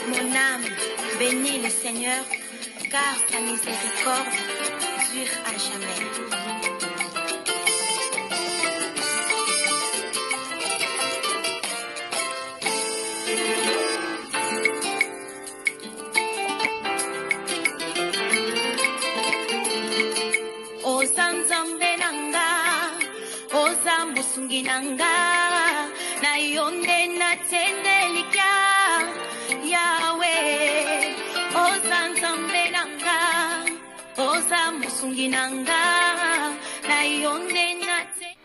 Mon âme bénit le Seigneur, car sa miséricorde dure à jamais. Ozanzambe nanga, ozambusungi nanga, na yonde na tendelika, Yahweh. Ozanzambe nanga, ozambusungi nanga, na yonde na tendelika.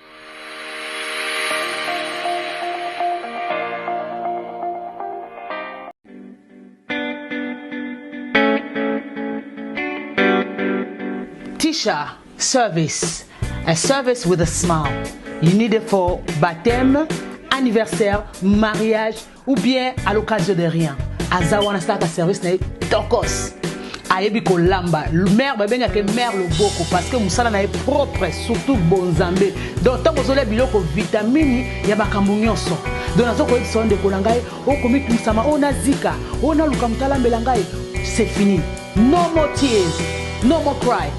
Tisha service, a service with a smile. You need it for baptême, anniversaire, mariage ou bien à l'occasion de rien. Azawana start a service na tokos. Ayebi ko lamba, mère ba benga ke mère le boko parce que musala na propre surtout bonzambe. Donc tant que biloko vitamine ya bakambu nyonso. Donc nazo ko son de kolangai o komi tusama ona zika, ona lukamtala melangai. C'est fini. No more tears, no more cry.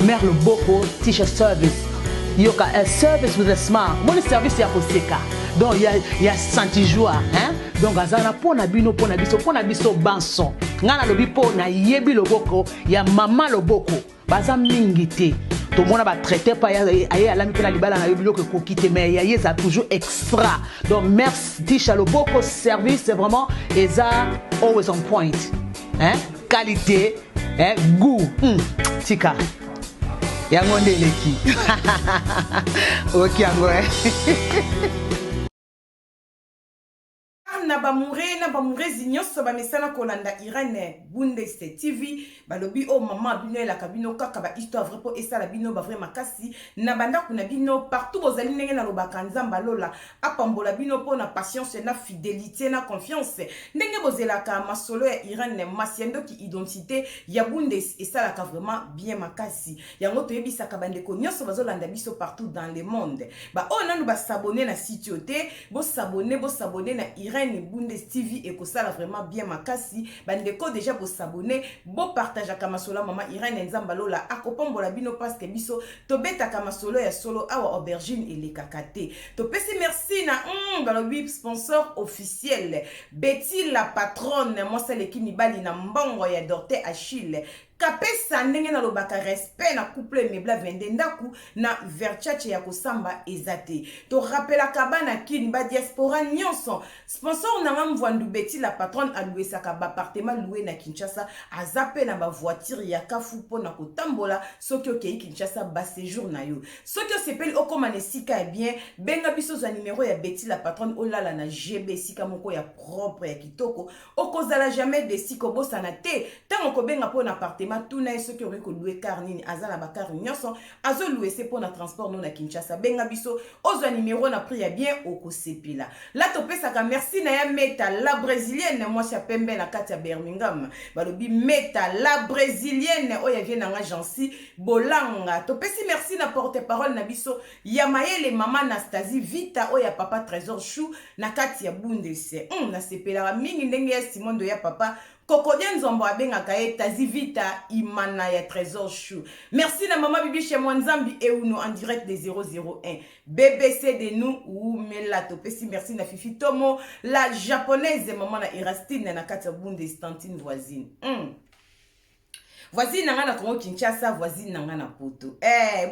Mère le boko Tisha service. Yoka a service with a smile. Mon service ya koseka. Donc il y a senti joie, hein? Donc azana pona biso banson. Ngana lobi pona yebi loboko ya mama loboko. Baza mingi te. To mona ba traiter pa ya alami pena libala na yobilo ko kokite mais ya yeza toujours extra. Donc merci Tisha loboko service c'est vraiment eza always on point. Hein? Qualité, hein? Goût. Tika. Yango ndeleki. Ok yango. Na bamure zinyoso bamesana kolanda Irene Bundes TV balobi o mama bino la kabino kaka ba histoire vrai po esala bino ba vrai makasi na banda kuna bino partout bozali ndenge na lobaka nzamba lola apambola bino po na patience na fidélité na confiance ndenge bozelaka masolo ya Irene masiendo ki identité ya Bundes esala ka vraiment bien makasi yango toyebisaka bandeko nyonso bazolanda biso partout dans le monde ba o nanu ba s'abonner na site yote bo s'abonner na Irene Bundes TV et kosala vraiment bien makasi bandeko déjà bo s'abonner bo partage kamasolo mama Irene Nzambalola akopombola bino parce que biso to beta kamasolo ya solo awa aubergine et les kakate to pesi merci na balobi sponsor officiel Betty la patronne moi celle qui mibali na mbongo ya Dorte Achille kapesa ndenge na lobaka respect na couple mebla vende ndaku na verchache ya kosamba ezate to rappela kabana kini ba diaspora nyonso sponsor na mvwandu Betty la patronne aloué saka ba appartement loué na Kinshasa azape na ba voiture ya kafu po na kotambola soki okei Kinshasa ba séjour na yo soki osepeli okoma ne sika bien benga biso za numéro ya Betty la patronne olala na GB sika moko ya propre ya kitoko okozala jamais de siko bosana te tango ko benga po na appartement tuna soki ori ko louer car nini azala ba car nyonso azo louer c'est pour na transport no na Kinshasa benga biso ozo numéro na prix ya bien okosepila la topesa ka merci na ya Meta la brésilienne moi cha pembe na kati ya Birmingham balobi Meta la brésilienne oya vient na agence bolanga topesi merci na porte-parole na biso ya mayele mama Anastasie Vita oya papa Trésor Chou na kati ya Bundese na sepela mingi ndenge ya Simondo ya papa Kokodia Nzombo abengaka ye Tazi Vita imana ya Trésor Chou. Merci na maman bibi chez Mwanzambi et Uno en direct des 001. BBC de nous ou Melato. Pesi merci na Fifi Tomo la japonaise maman na Erastine na Katia Bunde Stantine voisine. Voisine nanga na Congo Kinshasa, voisine nanga na Poto.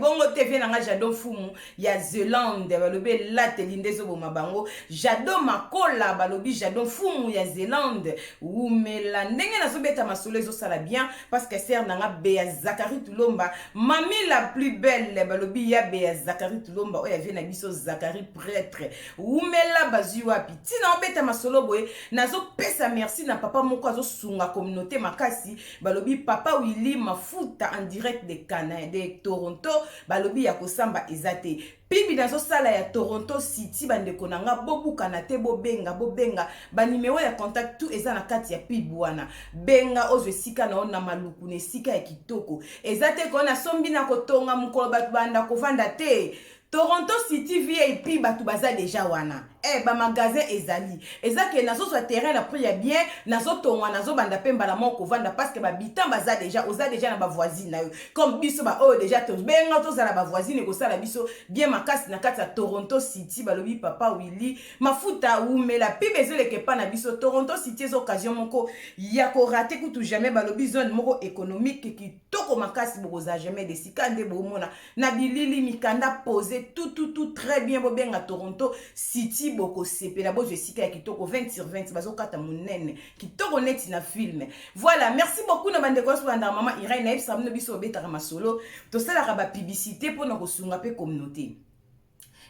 Bongo TV nanga Jado Fumu ya Zélande balobi la telindezo bo mabango. Jado Makola balobi Jado Fumu ya Zélande. Umela ndenge na sobeta masolo ezo sala bien parce que sœur nanga Bea Zakari Tulomba, mami la plus belle balobi ya Bea Zakari Tulomba oya vient na biso Zakari prêtre. Umela bazuwa piti na obeta masolo boye nazo pesa merci na papa moko azo sunga communauté makasi balobi papa Willy Mafuta en direct de Canada, de Toronto, balobi ya kosamba ezate. Pibi nazo sala ya Toronto City bandeko nanga bobu kanate bobenga ba numéro ya contact tout eza na kati ya pibwana. Benga ozwe sika na ona maluku ne sika ya kitoko. Ezate kona sombi na kotonga mukolo batu banda kovanda te. Toronto City VIP batu baza deja wana. ba magasin ezali ezaki nazo so terrain après ya bien nazo tonga nazo banda pemba la moko vanda parce que ba bitan baza déjà na ba voisine na yo comme biso ba oh déjà to benga to za la ba voisine ko sala biso bien makasi na kati ya Toronto City balobi papa Willy mafuta umela pibe ezoleke pa na biso Toronto City ez occasion moko ya ko rater kutu jamais balobi zone moko économique qui toko makasi boza jamais de sikande bomona na bilili mikanda posé tout très bien bobenga Toronto City boko sepela bozo sika ya kitoko 20/20 bazokata munene kitoko neti na film. Voilà, merci beaucoup na bande ko swanda mama Irene na ibsa mno biso betaka masolo to sala ka ba publicité pour na kosunga pe communauté.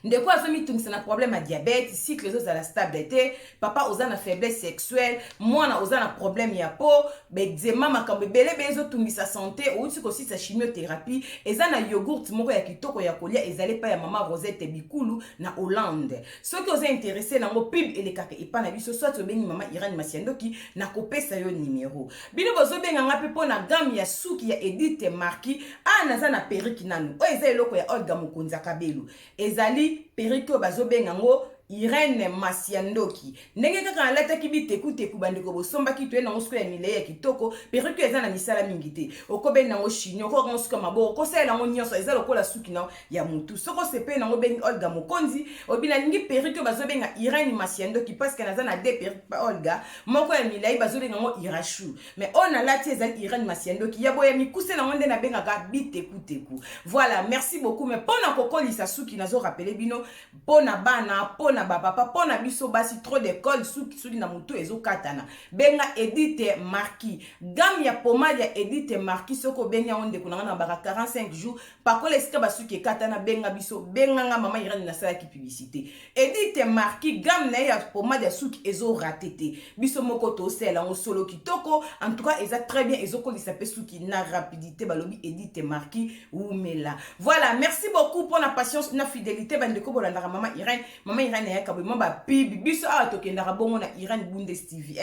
Ndeko azomi tungisa na problème à diabète, cycle aux à la stabilité, papa aux na faiblesse sexuelle, moi na aux na problème ya peau, eczéma makambe belé bezo tungisa santé, ou tu aussi sa chimiothérapie, ezana yogurt moko ya kitoko ya kolia ezale pa ya mama Rosette Bikulu na Hollande. Ceux qui os intéressés na mo pub et les kaka et pa na biso soit obeni mama Irene Masiandoki na kopesa yo numéro. Bino bozo benga ngape po na gamme ya suki ya Edith Marquis, naza na perruque nanu. O ezali loko ya Olga Mukunza Kabelu. Ezali periko bazobenga ngo Irene Masiandoki. Ndenge kaka alata kibite kuteku bandeko bosomba kitwe na ngosko ya mileye kitoko periko eza na misala mingi te. Okobe na ngo shinyo ko ngosko maboko ko sala ngo nyonso eza lokola suki na ya mutu. Soko sepe na ngo bengi Olga Mukonzi obina ningi periko bazobenga Irene Masiandoki parce que naza na de periko pa Olga moko ya mileye bazobenga ngo Irashu. Mais on a lati eza Irene Masiandoki ya boya mikuse na ngonde na benga ka bite kuteku. Voilà, merci beaucoup mais pona kokolisa suki nazo rappeler bino pona bana pona na papa pona biso basi trop d'école suki na mutu ezo katana benga Edith Marquis gamme ya pomade ya Edith Marquis soko benga onde kunanga na baka 45 jours pakola esika basuki katana benga biso benga nga mama Irene na sala ki publicité Edith Marquis gamme na ya pomade ya suki ezo ratete biso moko to sela on solo kitoko en tout cas eza très bien ezo kolisa pe suki na rapidité balobi Edith Marquis umela. Voilà, merci beaucoup pour la patience na fidélité bandeko bolanda mama Irene ya kabimo ba pibi biso atokenda rabongo na Irene Bundes TV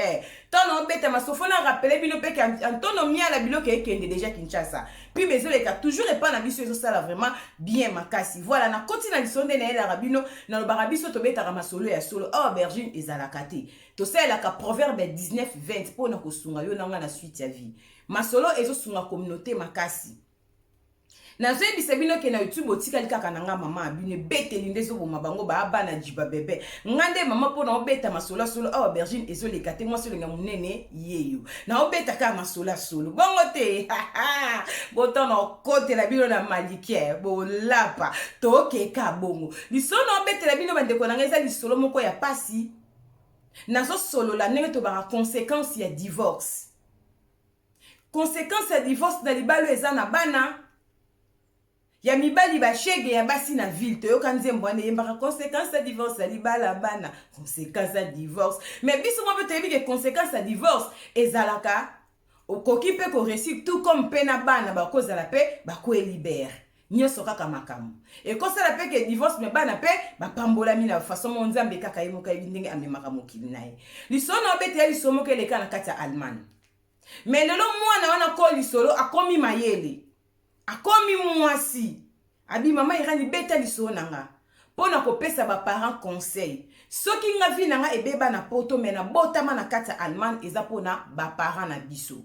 tono beta masofona rappeler bino pe Antonio Miala biloke ekende déjà Kinshasa puis bezole ka toujours et pas na biso eso sala vraiment bien makasi. Voilà, na continue lisonde na ela rabino na lo barabiso to beta masolo ya solo aubergine ezalakate to sala ka proverbe 19:20 pour na kosunga yo na suite ya vie masolo ezo sunga communauté makasi. Nazo ebisa bino ke na YouTube otikali kaka nanga mama abine beteli ndezo boma bango ba abana jiba bebe ngande mama pona obeta masola solo aubergine ezoleka te mwa solo nga munene yeyo na obeta ka masola solo bongo te botono kote la bino na malikier bo lapa toke ka bongo lisono obeta la bino bandeko nanga eza lisolo moko ya pasi nazo solo la ndenge to ba conséquence ya divorce ya divorce na libalo eza na bana ya mibali ba shege ya basi na ville to yokanze mbwane yembaka conséquence ya divorce ya libala bana conséquence ya divorce mais biso mo peut que conséquence ya divorce ezalaka okoki pe ko réussir tout comme pena bana ba kozala pe ba ko libère nyoso kaka makamu et ko sala pe que divorce me bana pe ba pambola mi na façon mo nzambe kaka yemoka ndenge amemaka mokili naye lisono obete lisomo ke leka na kati ya Allemagne mais lelo mwana wana ko lisolo akomi mayele akomi mwasi abi mama Irene beta liso nanga pona kopesa ba parents conseil soki nga vi nanga ebeba na poto mena botama na kata Allemagne eza pona ba parents na biso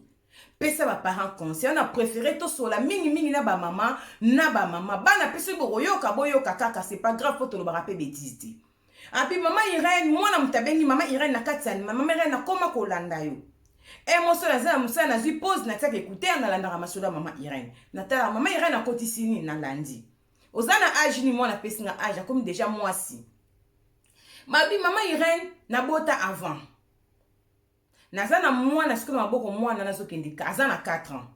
pesa ba parents conseil on a préféré to sola mingi na ba mama bana pesa boyoka kaka c'est pas grave poto lo ba rapé bêtise abi mama Irene mwana mutabengi mama Irene na kata mama Irene na koma kolanda yo moso na zala musa na zui pose na tsaka écouter na landaka masoda mama Irene natala mama Irene na kotisini na landi ozana âge ni mwana pesi na âge comme déjà mwasi mabi mama Irene na bota avant nazana mwana siko maboko mwana nazokende azana 4 ans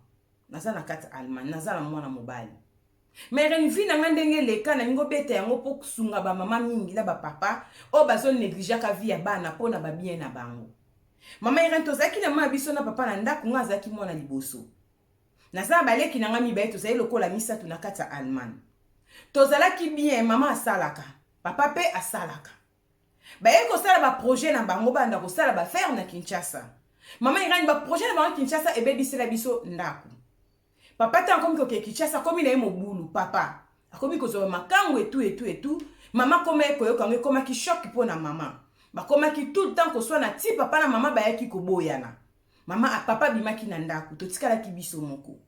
nazana 4 Allemagne nazana mwana mobali mais Irene vina ngandenge leka na ngo beta yango po kusunga ba mama mingi na ba papa o bazo négliger ka vie ya bana pona ba bien na bango. Mama Irene tozaki na mama biso na papa na ndako nga azaki mwana liboso naza baleki na ngami ba tozali lokola misatu na kati ya Allemagne tozalaki bien mama asalaka papa pe asalaka baye ko sala ba projet na bango banda ko sala ba faire na Kinshasa mama Irene ba projet na bango Kinshasa ebebisela biso ndako papa ta comme que Kinshasa comme na mobulu papa akomi ko zo makango etu Maman koma ekoyoka ngo koma ki choc pour na maman. Ba koma ki tout le temps ko soit na ti papa na maman ba yaki ko boyana. Maman a papa bimaki na ndako to tikala ki biso moko.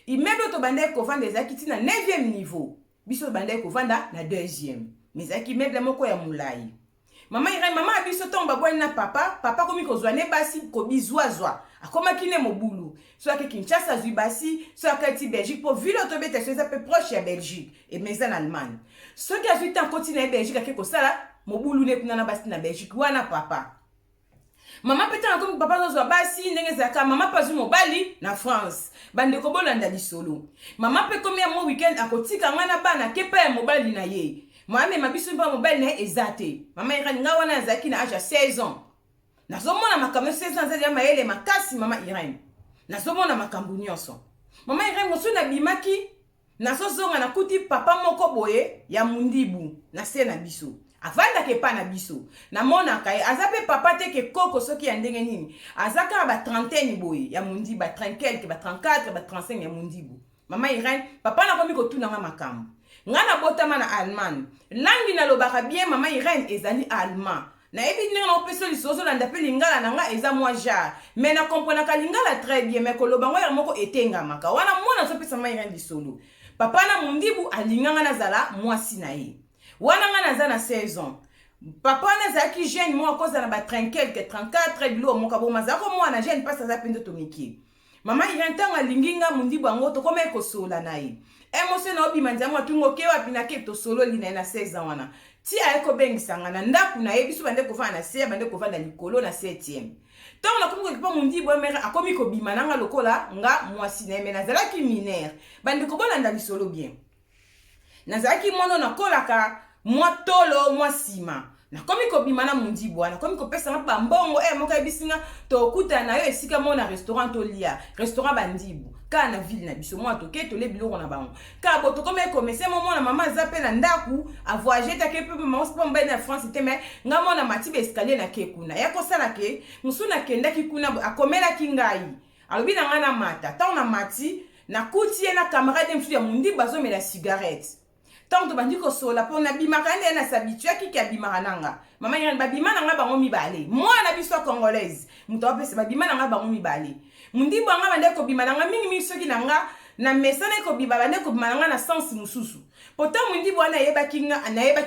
Immeuble to bande ko vanda ezaki ti na 9e niveau. Biso bande ko vanda na 2e. Mais ezaki immeuble moko ya mulai. Maman Irene maman abiso tomba bwani na papa komi ko zwane basi ko bizwazwa. Akoma kine mobulu. So ake Kinshasa zui basi, so ake ti Belgique pour ville to bete so ça peu proche ya Belgique et mais en Allemagne. So ki azui tan continent Belgique ake ko sala mobulu ne kuna na basi na Belgique wana papa. Maman peta comme papa zo basi ndenge zaka maman pas zu mobali na France. Bande ko bolanda li solo. Maman pe komi mo weekend akotika ngana bana kepa ya mobali na ye. Moi ma biso mpa mobali na ezate. Maman Irene nga wana zaki na âge ya 16 ans. Nazomona makambo 16 ans za mayele makasi mama Irene. Nazomona makambo nyonso. Mama Irene mosuna bimaki nazozonga na kuti papa moko boye ya mundibu na se na biso. Avanda ke pa na biso. Namona kai azape papa te ke koko soki ya ndenge nini. Azaka ba trentaine boye ya mundibu ba 30 quelque ba 34 ba 35 ya mundibu. Mama Irene papa na komi ko tuna nga makambo. Ngana botama na Allemagne. Langi na lobaka bien mama Irene ezali allemand. Na ebi ndenge na opeso lisozo na ndape lingala na nga eza mwa jar. Mais na comprendre ka lingala très bien mais ko lobango ya moko etengamaka. Wana mwana so pesa mama Irene lisolo. Papa na mundibu alinganga na zala mwasi na ye. Wana nga na za na 16 ans. Papa na zaki jeune mo akoza na ba 30 quelque 34 bilo mo kabo mazako mwana jeune pasa za pendo tomiki. Mama Irene tanga linginga mundibu ango to koma ekosola na ye. Emotion na obi manjamu atungo kewa pinake to solo lina na 16 ans wana. Ti ayeko bengisanga na ndaku na ye biso bande ko fa na se bande ko va na likolo na 7e. Tant na komiko kipa mundibu amere akomi ko bima nanga lokola nga mwasi na mena zalaki minere. Bande ko bolanda lisolo bien. Nazaki mono na kolaka mwa tolo mwa sima. Na komi ko bima na mundibu wana komi ko pesa ngapa mbongo moka bisinga to kuta na yo esika mona restaurant to lia restaurant bandibu ka na ville na biso mwa to ke to le biloko na bango ka boto komi ko mese mona mama zape na ndaku a voyager ta ke pe mama spa mba na France te me nga mona matibe escalier na ke kuna ya ko sala ke musuna kenda ki kuna akomela kingai alobi na ngana mata ta na mati na kuti na camarade mfu ya mundibu bazomela cigarette. Tant to bandi ko sola po na bimaka ene na s'habituer ki bimaka nanga. Mama Irene ba bimana nga bango mibale. Moi na biso congolaise. Muto apese ba bimana nga bango mibale. Mundibu nga bande ko bimana nga mingi soki nanga na mesana ko biba bande ko bimana nga na sens mususu. Pourtant mundibu ana yebaki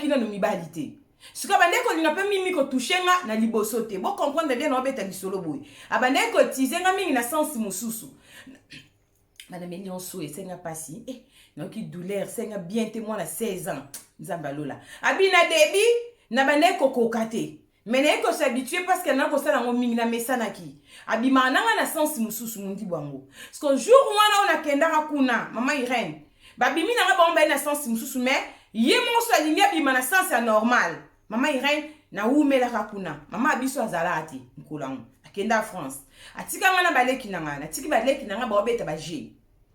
na no mibalite. Suka bande ko linga pe mimi ko toucher nga na liboso te. Bo comprendre bien no beta lisolo boy. Abande ko tize nga mingi na sens mususu. Madame Nyonso et senga pasi donc douleur senga bien témoin à 16 ans nzambalola abina debi na bande ko kokate mais ko s'habituer parce que na ko sala ngo mingi na mesana ki abima nanga na sens mususu mundi bango parce que jour wana ona kenda kuna mama Irene babimi na ba omba na sens mususu mais ye mo so alingi abima na sens normal mama Irene na umela kuna mama abiso azalati nkolango akenda France atika ngana baleki na ngana atiki baleki na ngaba obeta ba G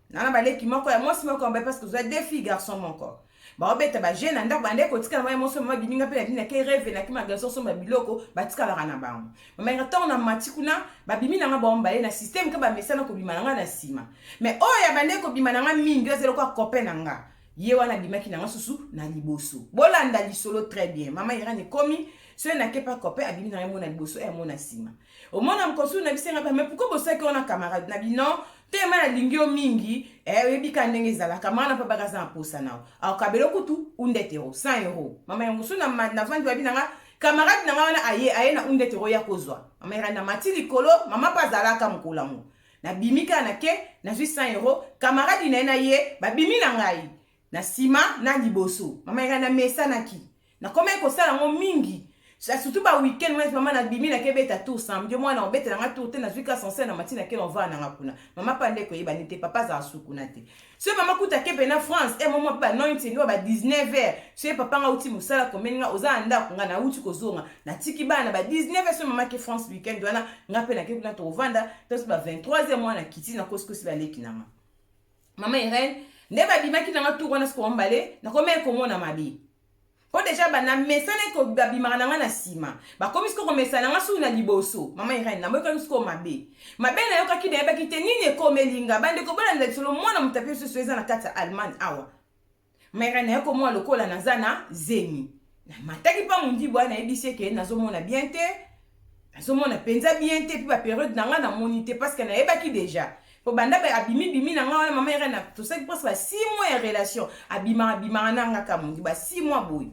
nana baleki moko ya mwasi moko mba parce que vous êtes deux filles garçons moko ba obeta ba G na ndako bande ko tika na mwasi mama bininga pe na ke rêve na ki ma garçon so ma biloko batika la kana bango mama ngata na matikuna ba bimi na ngaba omba na système ka ba mesana ko bima na sima mais oya bande ko bima na mingi ezelo ko copain na nga ye wana bimaki na susu na liboso bolanda lisolo très bien mama Irene komi so na kepa copain abimi na mo na liboso e mo na sima au mona mkosu na bisenga pa mais pourquoi bosaki on a camarade na bino tema na lingio mingi ebika ndenge zala kamana pa bagaza mposa nao au kabelo kutu undetero 100 euros mama yangusu na vandi wa binanga camarade na wana aye na undetero ya kozwa mama Irene na matili kolo mama pa zala ka mkolango na bimika na ke na 100 euros camarade na ye ba bimi na ngai na sima na liboso mama Irene na mesa na ki na koma ko sala ngo mingi surtout ba weekend moi maman na bimi na kebeta tout samedi moi na obeta na tout te na zwika sense na matina ke on va na ngapuna mama pande ko yeba nite papa za sukuna te so mama kuta kebe na France e mama ba 19 ba 19h so papa nga uti musala ko menga oza anda ko nga na uti ko zonga na tiki bana ba 19h so mama ke France weekend wana ngape na ke kuna to vanda to ba 23h moi na kiti na kosko si ba leki na mama Irene ne ba bimaki na ngatu wana sko mbale na ko me ko mona mabi. Po déjà bana mesana ko babimaka nanga na sima ba komi ko mesana nga su na liboso mama Irene na moka sko mabe na yoka ki na yeba ki te nini ko melinga bande ko bana ndetsolo mwana mutape so eza na kata Allemagne awa mama Irene yako mwa lokola na zana zemi na mataki pa mundi bwana ebisi ke nazomona bien te nazomona penza bien te puis ba période nanga na monité parce que na ebaki déjà po banda ba abimi nanga wana mama ira na tout ça presque 6 mois de relation abima nanga ka mundi ba 6 mois boy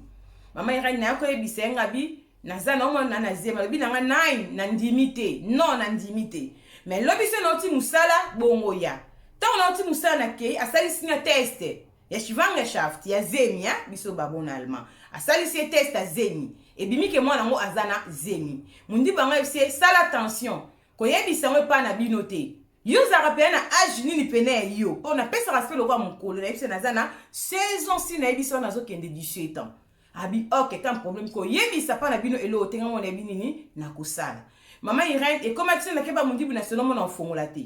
mama ira na ko ebisi ngabi naza na omona na zema lobi nanga 9 na ndimité non na ndimité mais lobi se noti musala bongo ya tant noti musala na ke asali sinya test ya shivanga shaft ya zemi ya biso babona allemand asali se test a zemi e bimi ke mwana ngo azana zemi mundi banga se sala attention ko yebisa ngo pa na binote yo za rapena age nini pene yo on a pesa respect lo kwa mukolo na yebisa nazana 16 ans si na yebisa nazo kende 17 ans abi ok tant problème ko yebisa pa na bino elo tenga mo na binini na kusala mama Irene e comme tu na keba mundi bina selo mo na fongola te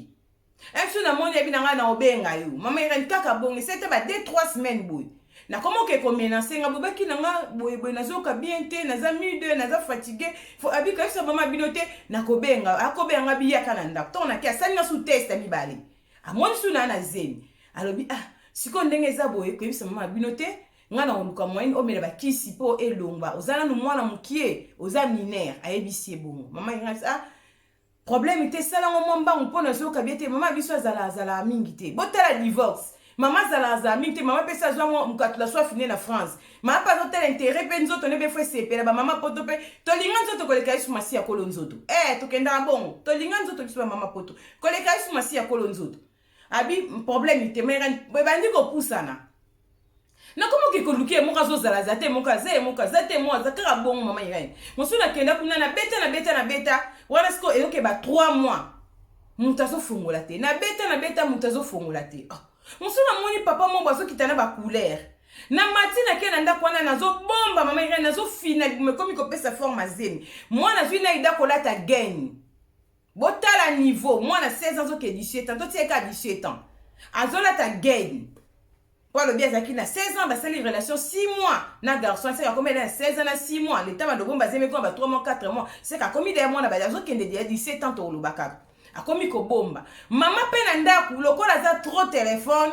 Est-ce que mon yabi nanga na obenga yo mama Irene kaka bonge c'était ba 2-3 semaines boy na comment que menacer nga bobaki nanga boy nazoka bien te naza mude naza fatigué faut abi ka sa mama binote na kobenga akobenga biya kana nda to na kia sali na sous test mi bali amoni suna na zeni alobi siko ndenge za boy ko bisa mama binote nga na oluka moyenne omela ba kisi po elongba ozana no mwana mukie oza mineur ayebisi bongo mama Irene problème était ça là on mba on pona zo kabiete mama biso zala mingi te botala divorce mama zala mingi te mama pesa zo mukatula so fini na France mama pas hotel intérêt pe nzoto ne be fo sepela ba mama poto pe to linga nzoto koleka isu masi ya kolo nzoto to kenda bon to linga nzoto biso mama poto koleka isu masi ya kolo nzoto abi problème ite mera bandi ko pusana na comment que koluki moka zo zala zate moka zate mo zakara bon mama Irene mosuna kenda kuna na beta wana sko eyoke ba 3 mois mutazo fungola te na beta mutazo fungola te mosuna moni papa mo bazo kitana ba couleur na matina ke nanda kwana nazo bomba mama Irene nazo fina me komi ko pesa forme zemi mwana zwi na ida kolata gain botala niveau mwana 16 ans ke 17 ans to tieka 17 ans azola ta gain. Pour le bien zaki na 16 ans basali relation 6 mois na garçon c'est comme il a 16 ans na 6 mois le temps de bomba zeme ko ba 3 mois 4 mois c'est ka comme il est mois na bazo kende dia 17 ans to lobaka akomi ko bomba mama pe na ndaku lokola za trop téléphone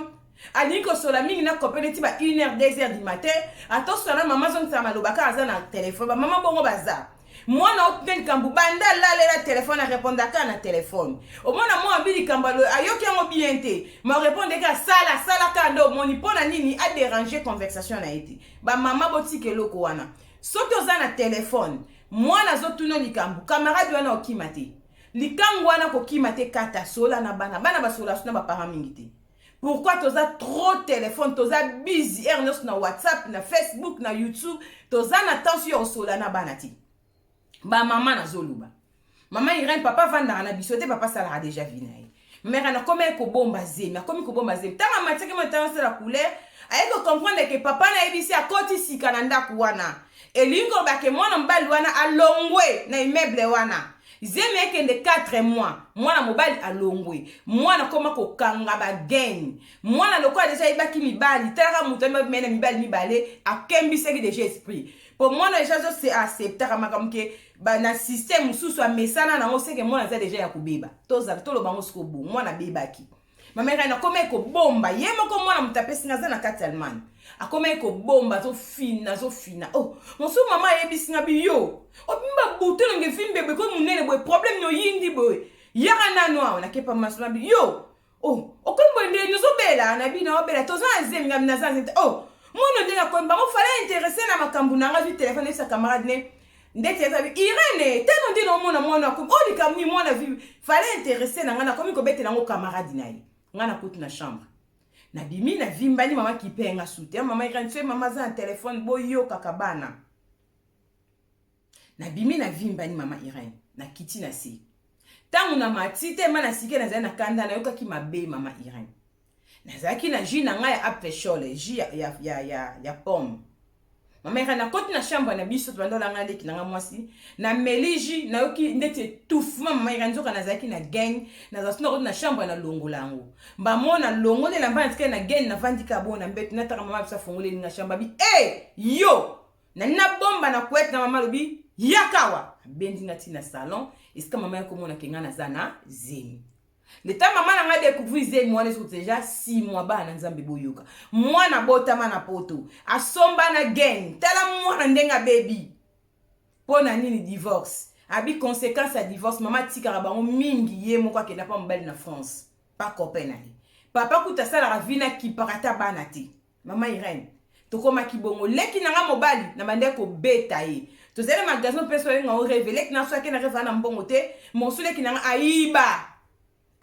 ali ko sola mingi na kopene ti ba 1h 2h du matin attention na mama zon sa malobaka aza na téléphone ba mama bongo baza mwana open kambu banda la téléphone a répondre ka na téléphone au mona mo abili kambalo ayoki ngo bien te ma répondre ka sala kando moni pona nini a déranger conversation na été ba mama botike loko wana soki oza na téléphone mwana zo tuno likambu camarade wana okimate likangu wana kokimate kata sola na bana basola na ba parents mingi te pourquoi toza trop téléphone toza busy ernos na WhatsApp na Facebook na YouTube toza na tension sola na bana ti ba mama na zoluba mama Irene papa vanda na bisote papa sala déjà vinaye mère na comme ko bomba zemi comme ko bomba zemi tanga mateke matanse la couleur ayeko comprendre que papa na ebisi akoti sika na ndaku wana elingo ba ke mwana mbali wana alongwe na immeuble wana zemi ekende 4 mois mwana mobali alongwe mwana koma ko kanga ba gain mwana lokwa déjà ibaki mibali tala mutomba mena mibali mibale akembiseki déjà esprit pour moi les choses c'est accepter amakamke ba na système mususu amesana na oseke mwana za déjà ya kubeba toza to lo bango siko bu mwana bebaki mama ina kome ko bomba yemo ko mwana mutapesi ngaza na kati Allemagne akome ko bomba zo fina monsu mama yebisi ngabi yo obimba butelo nge fimbe be ko munene boy problème no yindi boy yaka nano na kepa masuna bi yo okombo ndé nyo zo bela na bi na obela toza azemi ngam na zanze mono ndinga ko mbango fala intéressé na makambu na nga du téléphone sa camarade ne ndeke za Irene tellement ndino mona ko oli kamni mona vi fala intéressé na nga na komi ko bete na ngo camarade na ye nga na kutu na chambre na bimi na vimbani mama kipenga soutien mama Irene fait mama za téléphone boyo kakabana na bimi na vimbani mama Irene na kiti na si tangu na matite mana sike na za na kanda na yoka ki mabe mama Irene nazaki na jus na ngai apeshole jus ya pomme mama Irene na koti na chambre na biso bandola ngai leki na mwasi na meliji na yoki ndete tufu mama Irene nzoka nazaki na gang na zasuna koti na chambre na longolango ba mona longole la mba ntike na gang na vandika bona mbetu na taka mama bisa fongole na chambre bi yo na bomba na kuet na mama lobi yakawa bendi ngati na salon iska mama yako mona kenga na zana zemi Le temps maman n'a pas découvert zé moi les autres déjà 6 mois ba na nzambe boyoka. Moi na bota mana poto. Asomba na gain. Tala moi na ndenga baby. Pona nini divorce. Abi conséquence à divorce maman tika bango mingi ye moko ke na pa mbali na France. Pas copain na ye. Papa kuta sala ravina ki parata bana te. Maman Irène. Tokoma ki bongo leki nanga mobali na bande ko beta ye. To zele magasin peso nga o révéler ki na so ke na reva na mbongo te. Mon sule ki nanga aiba.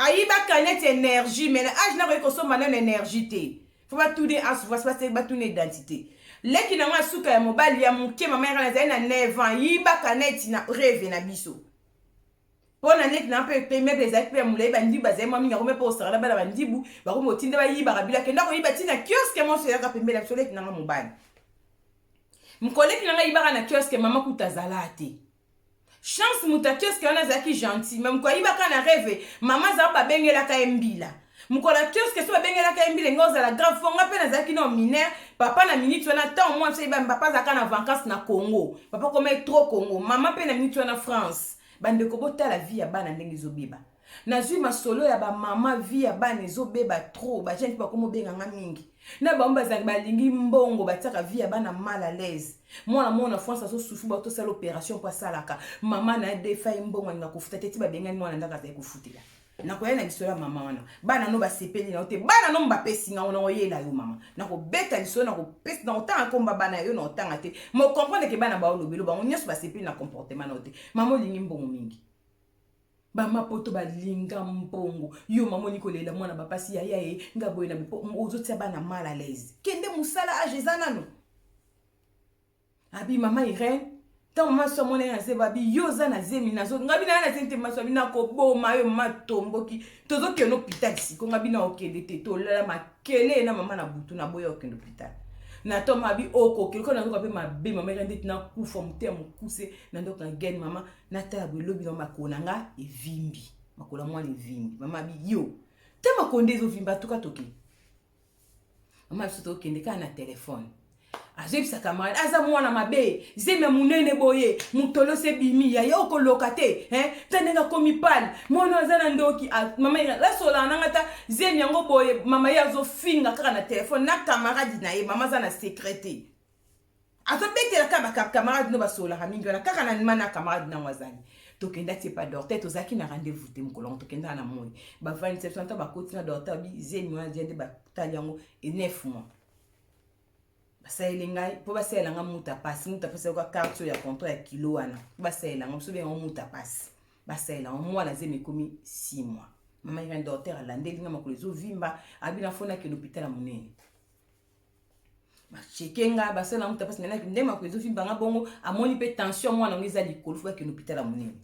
Aïba canet énergie, mais l'âge n'a pas consommé une énergie. Il faut pas tout dire, il faut pas tout une identité. Les qui n'ont pas souka ya mobile, ya mouké, ma mère a 9 ans, Aïba canet na rêve na biso. Pour l'année qui n'a pas payé des actes, mais moulé, bandi, bazé, moi, mi n'a pas au sera là-bas, bandi, bou, bah, on m'otine, bah, Aïba, rabila, que n'a pas Aïba, tina, kiosque, moi, c'est la capée, la soleil qui n'a pas mobile. Mon collègue qui n'a pas Aïba, na kiosque, maman, kuta zalate. Chance mutakios que on a zaki gentil même quoi iba kana rêve maman za ba bengela ka embila mukola kios que so ba bengela ka embila ngoza la grave fonga pe na zaki no mineur papa na minute wana tant moi c'est ba papa za kana vacances na Congo papa comme trop Congo maman pe na minute wana France bande ko bota la vie ya bana ndenge zobiba na zui masolo ya ba mama vie ya bana ezobeba trop ba gente ba komo benga mingi na ba mbaza ba lingi mbongo bataka vie ya bana mal à l'aise mwana France azo souffre ba to sala opération kwa salaka mama na defa mbongo nga kufuta teti ba benga mwana ndaka za kufutila na ko yana bisola mama wana bana no ba sepeli na ote bana no mba pesi nga ona oyela yo mama na ko beta liso na ko pesi na otanga komba bana yo na otanga te mo comprendre ke bana ba olobelo ba onyeso ba sepeli na comportement na ote mama lingi mbongo mingi bama poto ba linga mbongo yo mama nikolela mwana ba pasi ya yae nga boye na bipo ozotia bana mal à l'aise kende musala ajezana no abi mama Irène tant maman so mona na se babi yo za na zemi na zo ngabi na sente maso bina ko boma yo matombo ki tozo ke no hôpital si ko ngabi na okende te to la makele na mama na butu na boye okende hôpital na to mabi oko ke ko na zo ka pe mabe mama Irène na ku forme te mo kuse na ndo ka gen mama na ta bo lobi na makona nga evimbi makola mwana evimbi mama bi yo te makonde zo vimba tuka toki mama so to okende ka na téléphone azebisa camarade aza mwana mabe zeme munene boye mutolo se bimi ya yoko lokate tanenga komi pal mwana azana ndoki mama la sola nangata zeme yango boye mama yazo finga kaka na téléphone na camarade na ye mama za na secrétaire azo betela ka camarade no basola kamingi na kaka na mana camarade na wazani tokenda ti pas dorter tozaki na rendez-vous te mkolon tokenda na moyi ba 27 ans ba kotina dorter bi zeme mwana jende ba tali yango et 9 mois Basayelengai po basayelanga muta passe kwa carte ya contrat ya kilo wana basayelanga mso be muta passe basayela mwana zeme komi 6 mois mama Irène docteur alandelinga makolezo vimba abina fona ke l'hôpital ya munene ba chekenga basayela muta passe nana ndema kolezo vimba nga bongo amoni pe tension mwana ngeza likolo fwa ke l'hôpital ya munene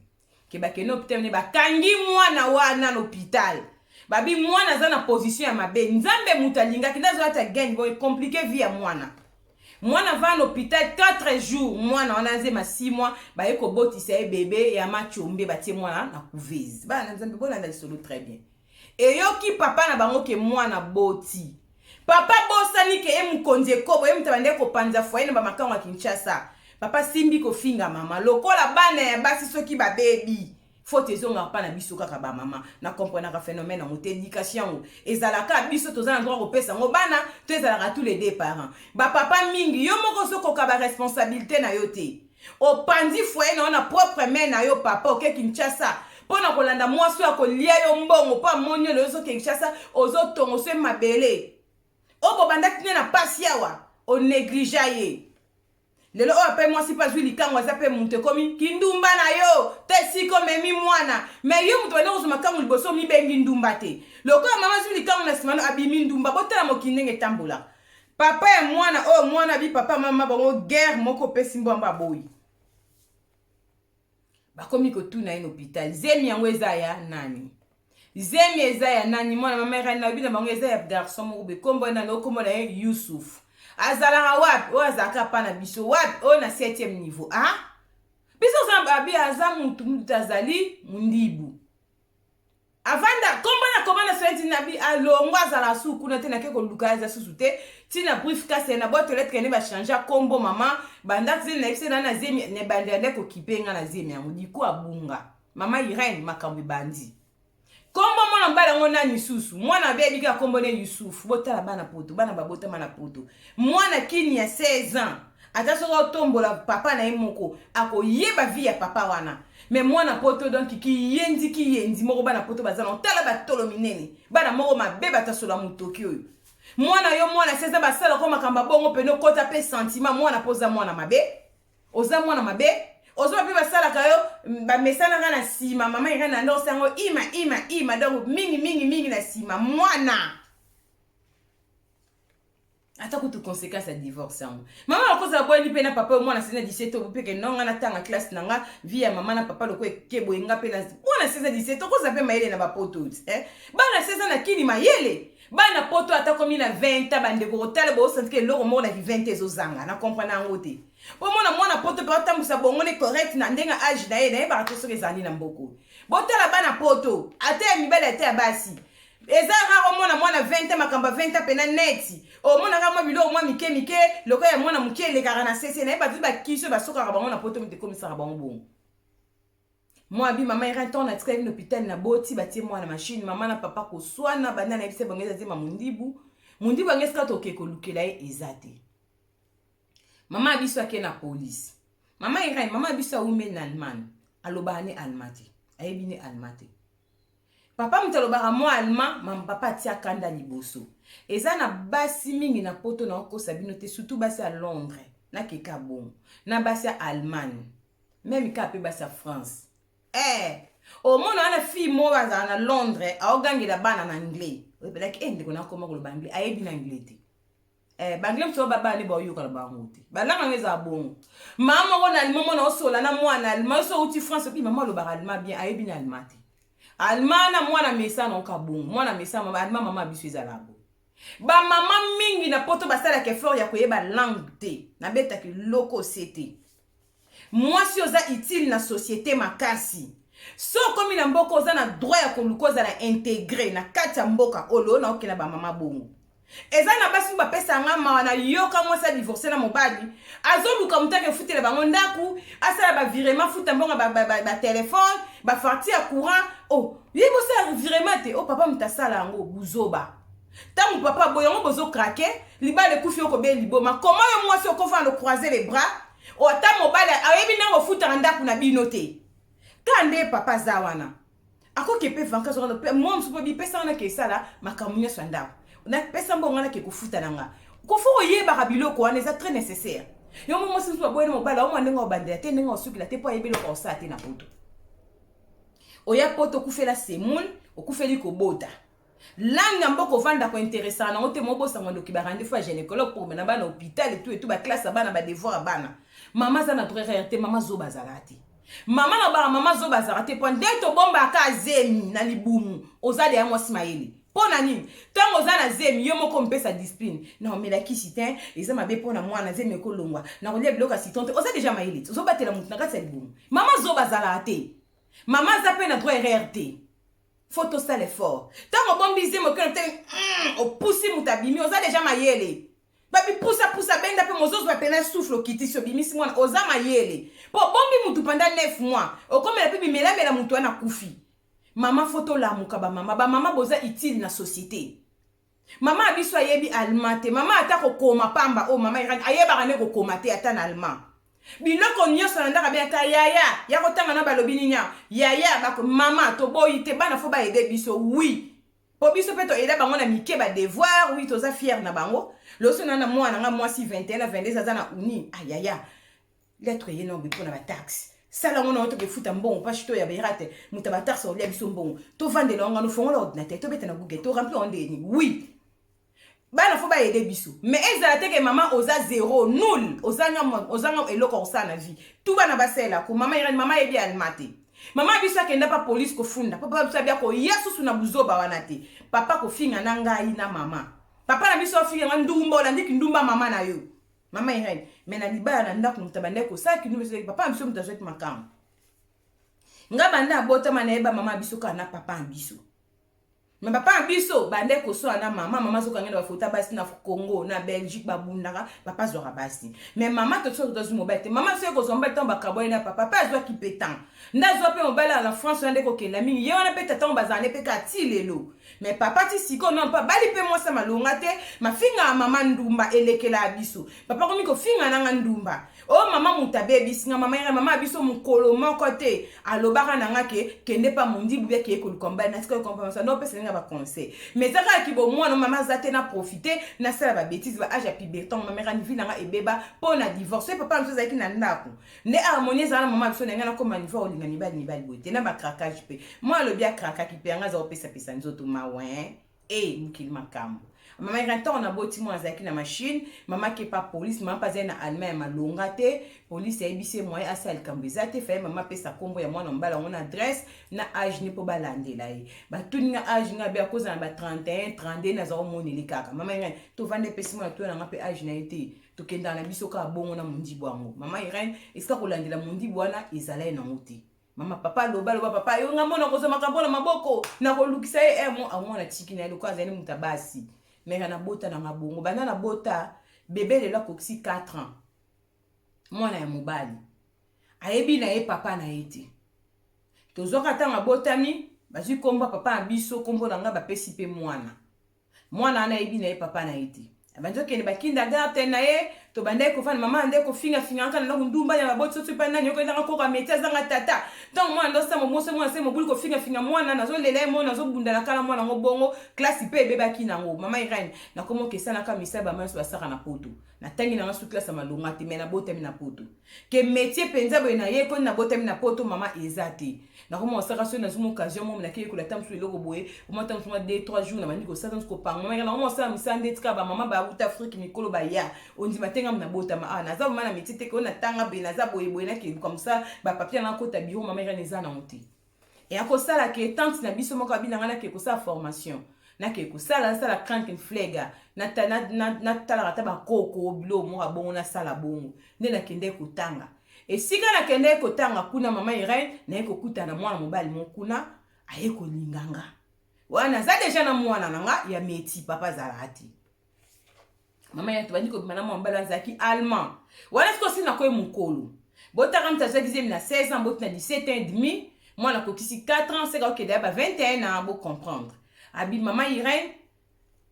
ke ba ke no hôpital ne bakangi mwana wana l'hôpital babi mwana za na position ya mabe nzambe mutalinga kindazo ata gain boy compliqué vie ya mwana mwana va à l'hôpital 4 jours mwana on a zema 6 mois ba eko botisa e bébé ya machombe ba tie mwana na couvese ba na nzambe bona na solo très bien et yo ki papa na bango ke mwana boti papa bosani ke e mukonze kobo e mutabande ko panza foye na ba makango ya Kinshasa papa simbi ko finga mama lokola bana ya basi soki ba baby faut ezonga pa na biso kaka ba mama na comprendre ka phénomène en éducation ezalaka biso tozana droit kopesa ngo bana to ezalaka tous les deux parents ba papa mingi yo moko soko ka ba responsabilité na yo te o pandi foyer na propre main na yo papa o ke Kinshasa pona kolanda mwaso ya kolia yo mbongo pa monyo le zo Kinshasa ozo tongo se mabele o bo banda kine na pasi yawa o négliger lelo o ape mwasi pa zwi likango azape munte komi kindumba na yo te siko memi mwana me yo muto wana kozuma kango liboso mi bengi ndumba te loko mama zwi likango na simano abimi ndumba botala mokindenge tambola papa ya mwana o mwana bi papa mama bango guerre moko pesi mbamba boyi bakomi kotuna ino hôpital zemi yango eza ya nani zemi eza ya nani mwana mama Irène na bina bango eza ya garçon moko be kombo na no kombo na Youssouf azalaka wapi o azaka pa na biso wapi o na 7e niveau biso za abi aza mutu azali mundibu avanda kombo na senti na bi alongo azala suku na te na ke ko lukaza susu te tina brief kase na boîte lettre ne ba changer kombo mama banda zina ipse na zemi ne banda ne ko kipenga na zemi yango diku abunga mama Irène makambi bandi kombo nga mbala ngo nani susu mwana bebi ka kombone Yusuf botala bana poto bana babota mana poto mwana kini ya 16 ans ata soko tombola papa na ye moko akoyeba vie ya papa wana mais mwana poto donc ki yendi moko bana poto bazana otala batolo minene bana moko mabe batasola mutoki oyo mwana yo mwana 16 ans basala ko makamba bongo peno kota pe sentiment mwana poza mwana mabe oza mwana mabe ozo pe basala kayo ba mesana kana sima mama irana ndo sango ima donc mingi na sima mwana ata kutu conséquence ya divorce yango mama akoza boyeli pe na papa mwana sina 17 ans pe ke nonga na tanga classe nanga via mama na papa loko ekebo enga pe na mwana sina 17 ans koza pe mayele na ba poto bana 16 ans na kini mayele bana poto ata komi na 20 ans bande ko tala bo sentike loko mo na 20 ezozanga na comprendre ngo te po mwana poto pe tambusa bongo ne correct na ndenga age na ye na ba to soke zani na mboko botala bana poto ata mibale ata basi eza raro mwana 20 ans makamba 20 ans pena neti o mona ka mabilo mwa mike loko ya mwana muke le karana sese na ba tuba kiso ba soka bango na poto mte komisa bango bongo moi bi mama ira ton na tsika na hôpital na boti batie mwana machine mama na papa ko swana bana na bise bangeza zema mundibu angeska to ke ko lukela e ezate mama biso ake na police mama biso ume na Allemagne alobane almati ayebine almati papa mutaloba mo allemand mam papa tia kanda liboso eza na basi mingi na poto na ko sabino te surtout basi à Londres na keka bon na basi à Allemagne même ka pe basi à France o mona ana fille mo baza na Londres a ogangela bana na anglais like ndiko na koma ko anglais ayebi na anglais te banglais mso baba ni boyo kala bangote balanga ngeza bon mama ko na allemand na osola na mwana allemand so uti France puis mama lo ba allemand bien ayebi na allemand te almana mwana mesa na okabungu mwana mesa mama alma mama biso ezalabo ba mama mingi na poto basala ke effort ya koyeba langue te na beta ki loko sete mwasi oza utile na société makasi so komi na mboka oza na droit ya kolukoza na intégrer na kati ya mboka olo na okela ba mama bongo eza na basi ba pesa nga mawa na yoka mwasa divorcer na mobali azoluka mutake futela bango ndaku asala ba virement futa mbonga ba téléphone ba facture ya courant yebo sa virement te papa mutasala ngo buzoba tangu papa boyango bozo craquer libale kufi oko be liboma comment yo mwasi okofa no croiser les bras ata mobali ayebi nango futa ndaku na bino te kande papa zawana akoke pe vanka zo no pe mo msupo bi pesa na ke sala makamunya swanda na pesa mbonga na ke kufuta nanga kofo yeba kabiloko wana eza très nécessaire yo mo msupo ba boyena mobala o mwanenga obandela te nenga osukila te po ayebelo ko sa te na poto oya poto kufela semoun okufeli ko bota langa mboko vanda ko intéressant na ote mobosa ngondo ki ba rendez-vous à gynécologue pour mena bana hôpital et tout ba classe bana ba devoir bana mama za na droit réalité mama zo bazalati mama na ba mama zo bazalati po ndeto bomba ka zemi na libumu ozali ya mwasi mayele pona nini tango za na zemi yo moko mpesa discipline na omela kisitin eza mabe pona mwana zemi ko longwa na kolia bloka sitonte oza déjà mayele zo batela mutu na kati ya libumu mama zo bazalati mama za pe na droit RRT photo ça l'effort tango bombize mo keno te o pusi mutabimi oza déjà mayele babi pusa benda pe mozozo ba pena souffle kiti so bimisi mwana oza mayele po bombi mutu pendant 9 mois o comme la pe bimela mutu ana kufi mama photo la mukaba mama boza utile na société mama abiso ayebi allemand te mama atako koma pamba mama ayeba kane ko koma te ata na allemand biloko nyonso na ndaka beka yaya ya kotanga na balobi ninya yaya bako mama to boyi te bana fo ba aider biso oui po biso pe to aider bango na mike ba devoir oui toza fier na bango loso na mwana nga mwasi 21 na 22 aza na uni ayaya lettre yeno bipo na ba taxe sala ngona oto ke futa mbongo pa chito ya berate mutaba taxe olia biso mbongo to vande longa no fongo l'ordinateur to beta na Google to remplir on deni oui bana fo ba aider biso mais ezala te ke mama oza zéro nul ozanga eloko osa na vie tout bana basela ko mama irani mama yebi almate mama biso akenda pa police ko funda papa biso bia ko yesu na buzoba wana te papa ko finga na ngai na mama papa na biso finga na ndumba ola ndiki ndumba mama na yo mama irani mena libaya na ndako mutabande ko saki nume so papa biso mutazwet makam nga banda bota mana eba mama biso kana papa biso mais papa biso bande ko so na mama zo kangela ba fota basi na Congo na Belgique ba bundaka papa zo basi mais maman to so to mobile te maman so ko zo mobile tan ba kaboy na papa zo ki pétan na zo pe mobile à la France na ndeko ke la mingi ye wana pe tata bazane pe ka ti lelo mais papa ti siko non pas bali pe moi ça malonga te ma finga maman ndumba elekela biso papa komi ko finga na ndumba oh maman mutabe bisinga maman biso mukolo moko te alobaka nanga ke kende pa mundi bubia ke ko komba na siko komba ça no pe senga ba conseil mais ça ki bo moi no maman zate na profiter na sala ba bêtise ba age puberté maman rani vi nanga ebeba po na divorcer papa mso zaki na ndako ne harmonie za maman biso nanga na koma niveau olinga ni bali bote na ba craquage pe moi le bia craquage ki pe nga za opesa pesa nzoto mawen et mukili makambo maman iranta on a boti moi zaki na machine maman qui pas police maman pas na Allemagne malonga te police ya ibise moi asal kambezate fait maman pesa kombo ya mwana mbala on adresse na âge ni po balandela yi ba tuninga âge nga bia koza na ba 31 32 na zo moneli kaka maman iranta to vande pesa moi to na ngape âge na été to kenda na biso ka bongo na mundi bwango maman iranta eska kolandela mundi bwana ezala na muti mama papa loba papa yo ngamona ko soma kambona maboko na ko lukisa mo amona tiki na lokwa zani mutabasi mais na bota na ngabongo bana na bota bébé de la coxi 4 ans mwana ya mobali ayebi na ye papa na ete tozoka tanga botami bazi komba papa abiso kombo na nga bapesi pe mwana na yebi na ye papa na ete abanzo kene bakinda garten na ye to bandai ko fana mama ande ko finga kana na ndumba ya babotso to pa nani ko ndanga ko ka metia zanga tata donc moi ndo sa mo se mo buli ko finga mwana na zo lela mo na zo bunda na kala mwana ngo bongo classe pe beba kinango mama irene na komo ke sana ka misaba manso basaka na poto na tangi na su classe malonga te me na botami na poto ke métier penza bo na ye ko na botami na poto mama ezati na komo osaka so na zumo occasion mo na ke ko la tamsu loko boye mo tamsu 2-3 jours na mani ko saka ko pang mama na komo sa misande tika ba mama ba uta Afrique mikolo ba ya ondi matenga na botama na za mana mitite ko na tanga be na za boye na ke comme ça ba papier na ko ta biro mama irene za na muti et ako sala ke tante na biso moko abina na ke ko sa formation na ke ko sala crank and flega na tala rata ba koko bilo mo abongo na sala bongo ne na kende ko tanga et sika na kende ko tanga kuna mama irene na ko kuta na mwana mobali mo kuna aye ko linganga wana za deja na mwana nanga ya meti papa zalati mama ya tubani ko bimana mo mbala zaki allemand wana siko sina ko mukolo botaka mtaza kize na 16 ans botna 17 ans et demi moi na kokisi 4 ans c'est que d'aba 21 ans bo comprendre abi mama Irene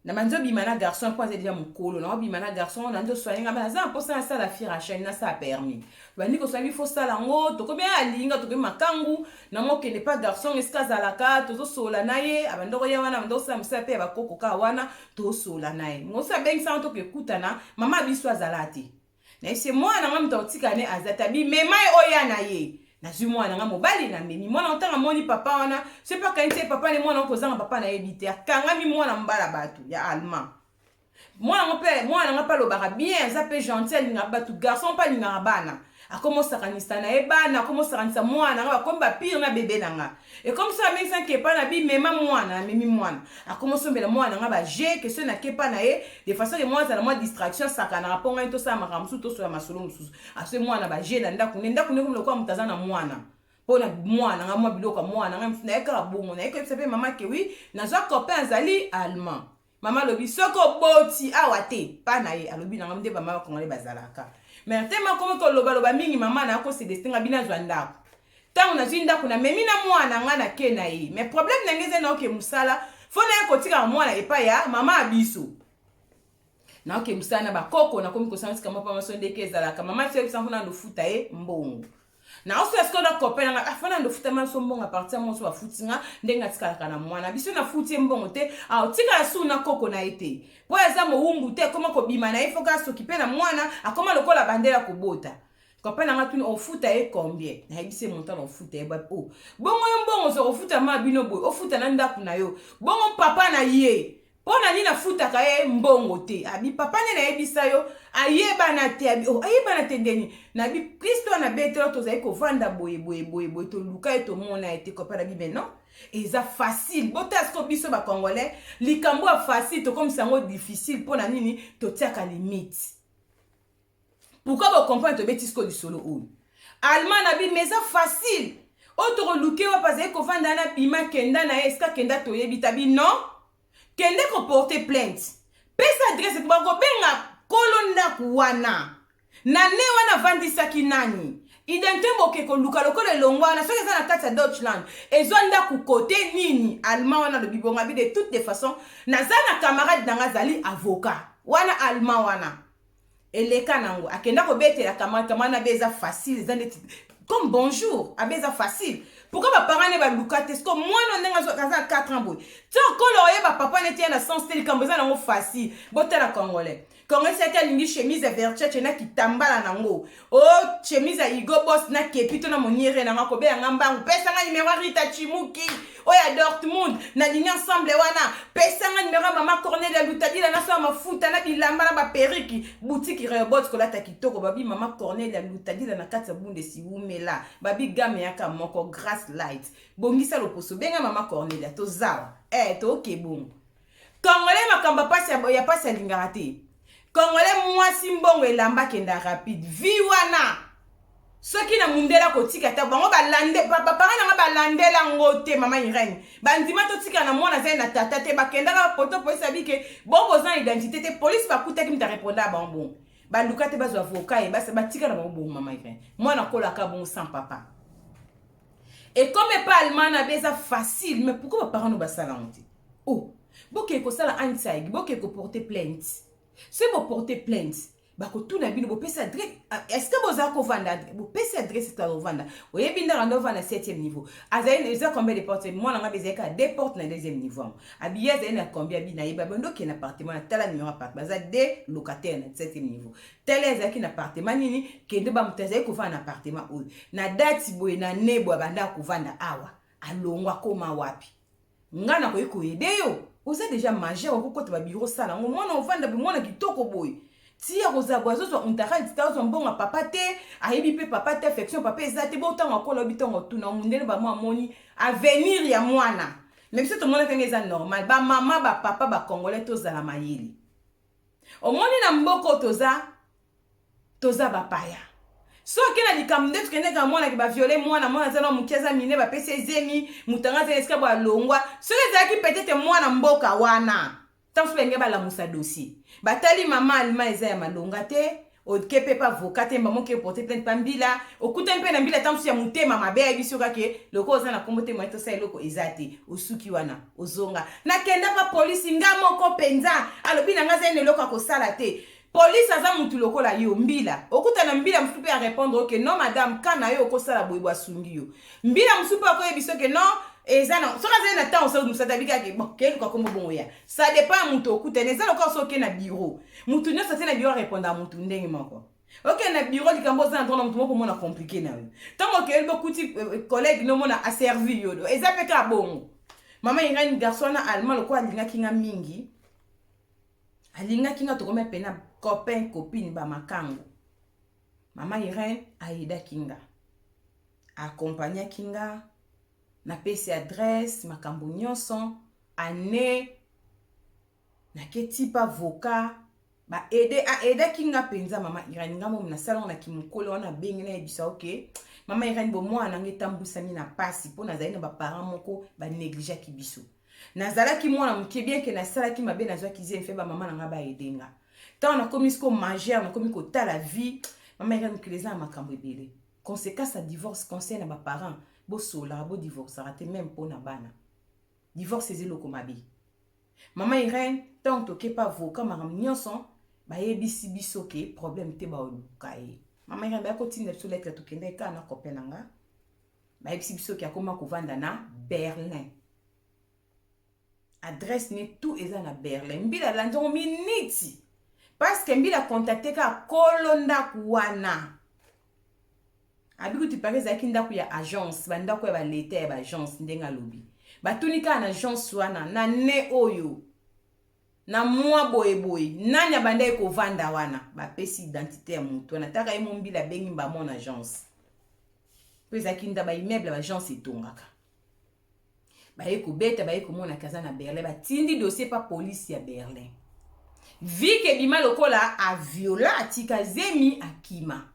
na manzo bimana garçon point déjà mukolo na bimana garçon na ndo soigner ngaba za pour ça la fira chaîne na ça permis bani ko soigner faut ça lango to ko bien alinga to ko makangu na mo ke ne pas garçon eskaza la ka to sola naye abandoko ya wana ndo sa msape ba koko ka wana to sola naye mo sa beng sa to ke kutana mama biso azalati na ese mwana ngam to tikane azata bi memai oya na ye na zu mwana ngam mobali na memi mwana otanga moni papa wana c'est pas quand c'est papa ni mwana ko zanga papa na ebite kanga mi mwana mbala batu ya allemand mwana ngapa lo baka bien za pe gentil ngaba batu garçon pas ngaba bana akomosa kanisa na ebana akomosa kanisa mwana ngaba komba pire na bébé nanga et comme ça même sans que pas na bi mema mwana na memi mwana akomosa mbela mwana ngaba je que ce na ke pas na ye de façon que moi ça la moi distraction sakana raponga to sa makamsu to so ya masolo mususu ase mwana ba je na ndaku comme le kwa mutazana mwana pona mwana nga mwa biloko mwana nga na eka bongo na eka sepe mama ke oui na zo copain zali allemand mama lobi soko boti awate pa na ye alobi na ngamde ba mama kongole bazalaka mais tema comme to loba mingi mama na ko se destinga bina zo ndako tangu na zinda kuna memi na mwana nga na ke na ye mais problème na ngeze na oke musala fona ya kotika mwana epa ya mama abiso na oke musana ba koko na komi ko sansi kama pa masondeke ezalaka mama tse sanfona ndo futa ye mbongo na oso esko na copain nga afana ndo futa man so mbongo a partir mo so afutinga ndenga tikala kana mwana biso na futi mbongo te a tika su na koko na ete po eza mo wumbu te koma ko bima na ifo ka so kipena mwana akoma lokola bandela kobota copain nga tuni o futa e combien na ebise montant o futa e ba o bongo mbongo so o futa ma bino boy o futa na ndaku na yo bongo papa na ye pona ni na futa ka e mbongo te abi papa ne na ebisa yo ayeba na te abi o ayeba na te ndeni na bi Kristo na betelo to zai ko vanda boye to luka to mona ete ko para bi non eza facile botasko biso ba congolais likambo facile to comme sango difficile pona nini to tiaka limite pourquoi vous comprenez to betisko du solo ou allemand na bi mais ça facile Autre luke wa pas ko vanda na bima kenda na eska kenda toyebi tabi non. Kende ko porter plainte. Pesa adresse ko ba benga kolonda kuwana. Na ne wana vandisaki nani. Identité boke ko luka lokole longwana soki eza na kati ya Deutschland ezonda ku côté nini allemand wana le bibonga bi de toutes les façons naza na camarade nanga zali avocat wana allemand wana eleka nango akenda ko betela camarade na beza facile comme bonjour abeza facile pourquoi ba parents ne ba luka te sko mwana ndenga zo kaza 4 ans boy tant ko loye ba papa ne tient na sens tel kamboza nango facile botela congolais Congolais c'est une chemise Versace na kitambala nango. Oh chemise Igo Boss na kepito na moniere na makobe ya ngamba pesa nga numéro Rita Chimuki. Oh ya Dortmund na ligne ensemble wana. Pesa nga numéro mama Cornelia Lutadila na so mafuta na bilamba na ba periki boutique Rebot ko lata kitoko babi mama Cornelia Lutadila na kata bunde si umela. Babi game yaka moko grass light. Bongisa loposo benga mama Cornelia to zawa. To okay bon. Congolais makamba pasi ya pasi ya lingarate. Congolais mwasi mbongo elamba kenda rapide vi wana soki na mundela kotika ta bango balande papa parana nga balandela ngote mama Irene bandima to tika na mwana zai na tata te bakenda ka poto police abike bobo za identité te police bakuta ki mta répondre ba bon baluka te bazo avocat e basa batika na bon mama Irene mwana kola ka bon sans papa et comme pas allemand na beza facile mais pourquoi ba parano basala honte oh boke ko sala anzeige boke ko porter plainte. Si vous portez plainte, tout na bino vous adresse. Est-ce que vous avez vendre vous pouvez adresse à vendre. Vous avez bien dans le 7e niveau. Azaï les combien de portes moi on a besoin que des portes na 2e niveau. Abiya zaï na combien bina iba bondo qui na appartement na tala numéro appartement za des locataires na 7e niveau. Tel est qui na appartement nini que de ba mutazaï ko vendre appartement ou na date boy na nebo banda ko vendre awa. Alongwa koma wapi. Ngana ko iko ideyo. Vous êtes déjà majeur au côté de bureau sala. Au moins on vend de moi qui toko boy. Si ya rosa boiso so ontara dita so bon papa te, ayebi pe papa te affection papa ezate bo tango ko lobito ngotu na mundele ba moi moni avenir ya mwana. Même si tout le monde est ça normal, ba maman ba papa ba congolais to za la mayeli. Au moins na mboko toza ba paya. So kena likamde tukende ka mwana ki ba violer mwana zana mukeza mine ba pese zemi mutanga za eska ba longwa so ezaki peut-être mwana mboka wana tant flenge ba la musa dossier batali mama alma eza ya malonga te o kepe pa avocat te maman ke porter plainte pambila okuta mpe na mbila tant ya mutema mabe ya biso kake loko za na kombote mwa to sa loko ezate osuki wana ozonga na kenda pa police ngamoko penza alobi na ngaza ene loko ko sala te. Police aza mutu lokola yo mbila. Okuta na mbila msupe a répondre que non madame kana yo okosala boyebwa sungi yo. Mbila msupe akoye biso que non ezana soka zena temps so musata bika ke bon quel ko kombo bon ya. Ça dépend mutu okuta neza lokolo so ke na bureau. Mutu nyo sa na bureau répondre à mutu ndenge moko. OK na bureau likambo za ndona mutu moko mona compliqué na yo. Tango ke elbo kuti collègue no mona a servi yo. Eza peka bon. Mama Irene garçon na allemand lokolo alinga kinga mingi. Alinga kinga to kome pena copain copine ba makango. Mama Irene aida kinga. Accompagna kinga na pesi adresse makambo nyonso ane na keti pa avocat ba aida kinga penza mama Irene ngamo na salon na kimukolo wana bengi na ebisa OK. Mama Irene bo mwana ngetambusami na pasi pona zaina ba parents moko ba négliger kibiso. Nazala ki mwana muke bien que na sala ki mabe na zwa kizi mfe ba mama nga ba edenga. Tant on a commis ce qu'on majeur, on a commis que ta la vie, maman Irene que les gens makambo ebele. Conséquence à divorce concerne ba parents, bo sola bo divorce raté même pour na bana. Divorce c'est le komabi. Maman Irene tant to ke pas avocat maram nyonso, ba yebisi biso ke problème te ba olukaye. Maman Irene ba ko tinda so lettre to kende ka na copain nga. Ba yebisi biso ke akoma ko vanda na Berlin. Adresse ne tout eza na Berlin. Mbila lanzo miniti. Parce que mbila contacté ka kolonda kuwana. Abiku tu parles za kinda ku ya agence, banda ku ba lettre ba agence ndenga lobi. Batunika na agence wana na ne oyo. Na mwa boy nanya banda ko vanda wana, ba pesi identité ya mutu. Na taka imo mbila bengi ba mon agence. Pesa kinda ba immeuble ba agence etongaka. Baye ko beta baye ko mona kaza na Berlin ba tindi dossier pa police ya Berlin. Vi ke bima lokola a viola atika zemi akima.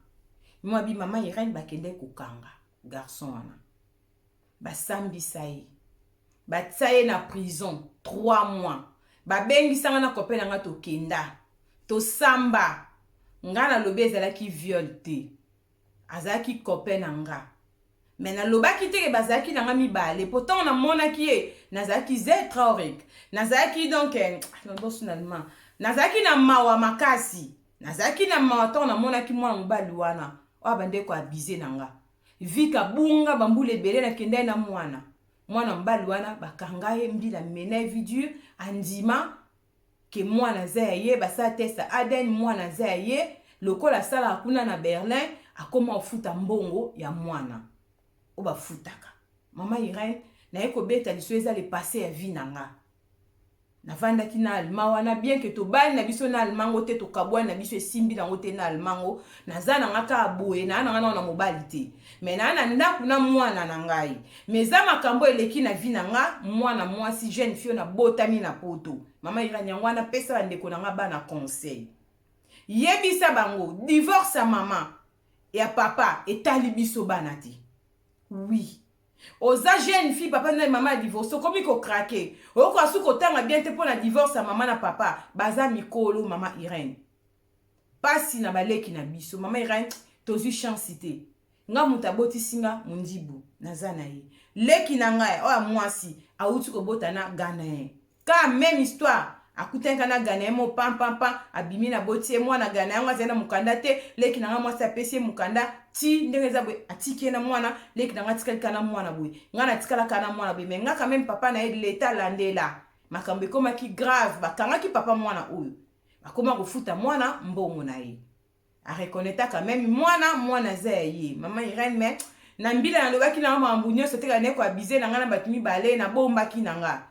Mwa bi mama Irene bakende ko kanga garçon wana. basambisa ye batia ye na prison 3 mois babengisanga na copain nanga tokenda tosamba nga nalobi ezalaki viol te azalaki copain nanga me nalobaki teke bazalaki nanga mibale pourtant namonaki ye nazalaki zetraorique nazalaki donc finalement nazalaki na mawa makasi nazalaki na mawa ntango namonaki mwana mobali wana oyo bandeko abize nanga vika bunga bambula ebele nakenda ye na mwana mobali wana bakanga ye mbila mena vidure andima ke mwana aza ya ye basala testa ADN mwana aza ya ye lokola asala akuna na Berlin akoma ofuta mbongo ya mwana o bafutaka mama Irene naye kobeta liso eza le passé ya vie nanga navandaki na alma wana bien ke tobali na biso na almango te tokabwani na biso esimbi nango te na almango naza nanga kaka boye na mobali te me na ndako na mwana na ngai me eza makambo eleki na vie nanga mwana mwasi jeune fille na botami na poto mama Irene yango wana pesa bandeko nanga bana conseil yebisa bango divorce ya mama ya papa etali biso bana te oui oza jeune fille papa na mama divorce komi ko craquer oko asu ko tanga bien te pona divorce ya mama na papa baza mikolo mama Irene pasi na baleki na biso mama Irene tozu chance te nga muta boti singa mundibu naza na ye leki na ngai oya mwasi auti ko bota na Ghanéen ka même histoire akutenga na Ghanéen mo pam abimi na boti mwana Ghanéen nga zena mukanda te leki na nga mwasi apesi mukanda ti ndenge za bwe atiki na mwana leki na nga tikali kana mwana bwe nga na tikala kana mwana bwe me nga quand même papa na ye l'état landela makambe koma ki grave bakanga ki papa mwana oyo bakoma kofuta mwana mbongo na ye a reconnaître quand même mwana za ye mama Irene me na mbila na lobaki na mambu nyonso te kana ko abize na nga na batumi bale na bombaki na nga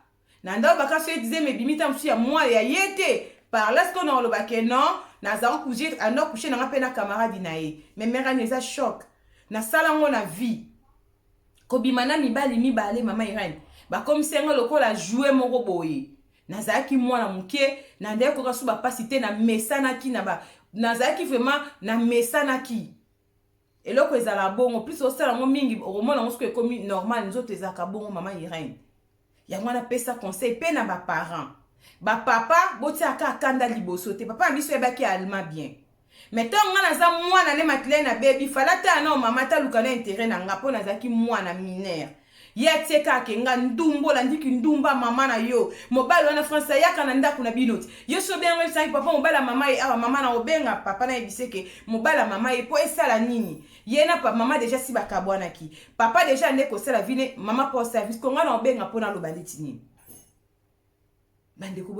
na ndao bakaso etize me bimita msu ya mwa ya yete par là ce qu'on a lobaki non na zaro coucher ando coucher na nga pe na camarade na ye me mera neza choc na sala ngo na vie ko bimana mibali mama Irene ba comme sengo lokola jouer moko boye na zaki mwana muke na ndeko ka suba pasite na mesana ki na ba na zaki vraiment na mesana ki eloko ezala bongo plus au sala ngo mingi omona ngo sko komi normal nzoto ezaka bongo mama Irene ya mwana pesa conseil pe na ba parents ba papa boti aka kanda liboso te papa biso ebaki alma bien mais tant nga za mwana ne matle na baby falata na mama ta lukana intérêt na nga po na zaki mwana mineur ya teka ke nga ndumbo la ndiki ndumba mama na yo mobali wana France ya kana ndako na binoti yo so bien ngwe sai papa mobala mama e awa mama na obenga papa na ebiseke mobala mama e po esala nini yena papa mama déjà si bakabwana ki papa déjà ndeko sala vine mama po service ko nga na obenga po na lobanditi nini bandeko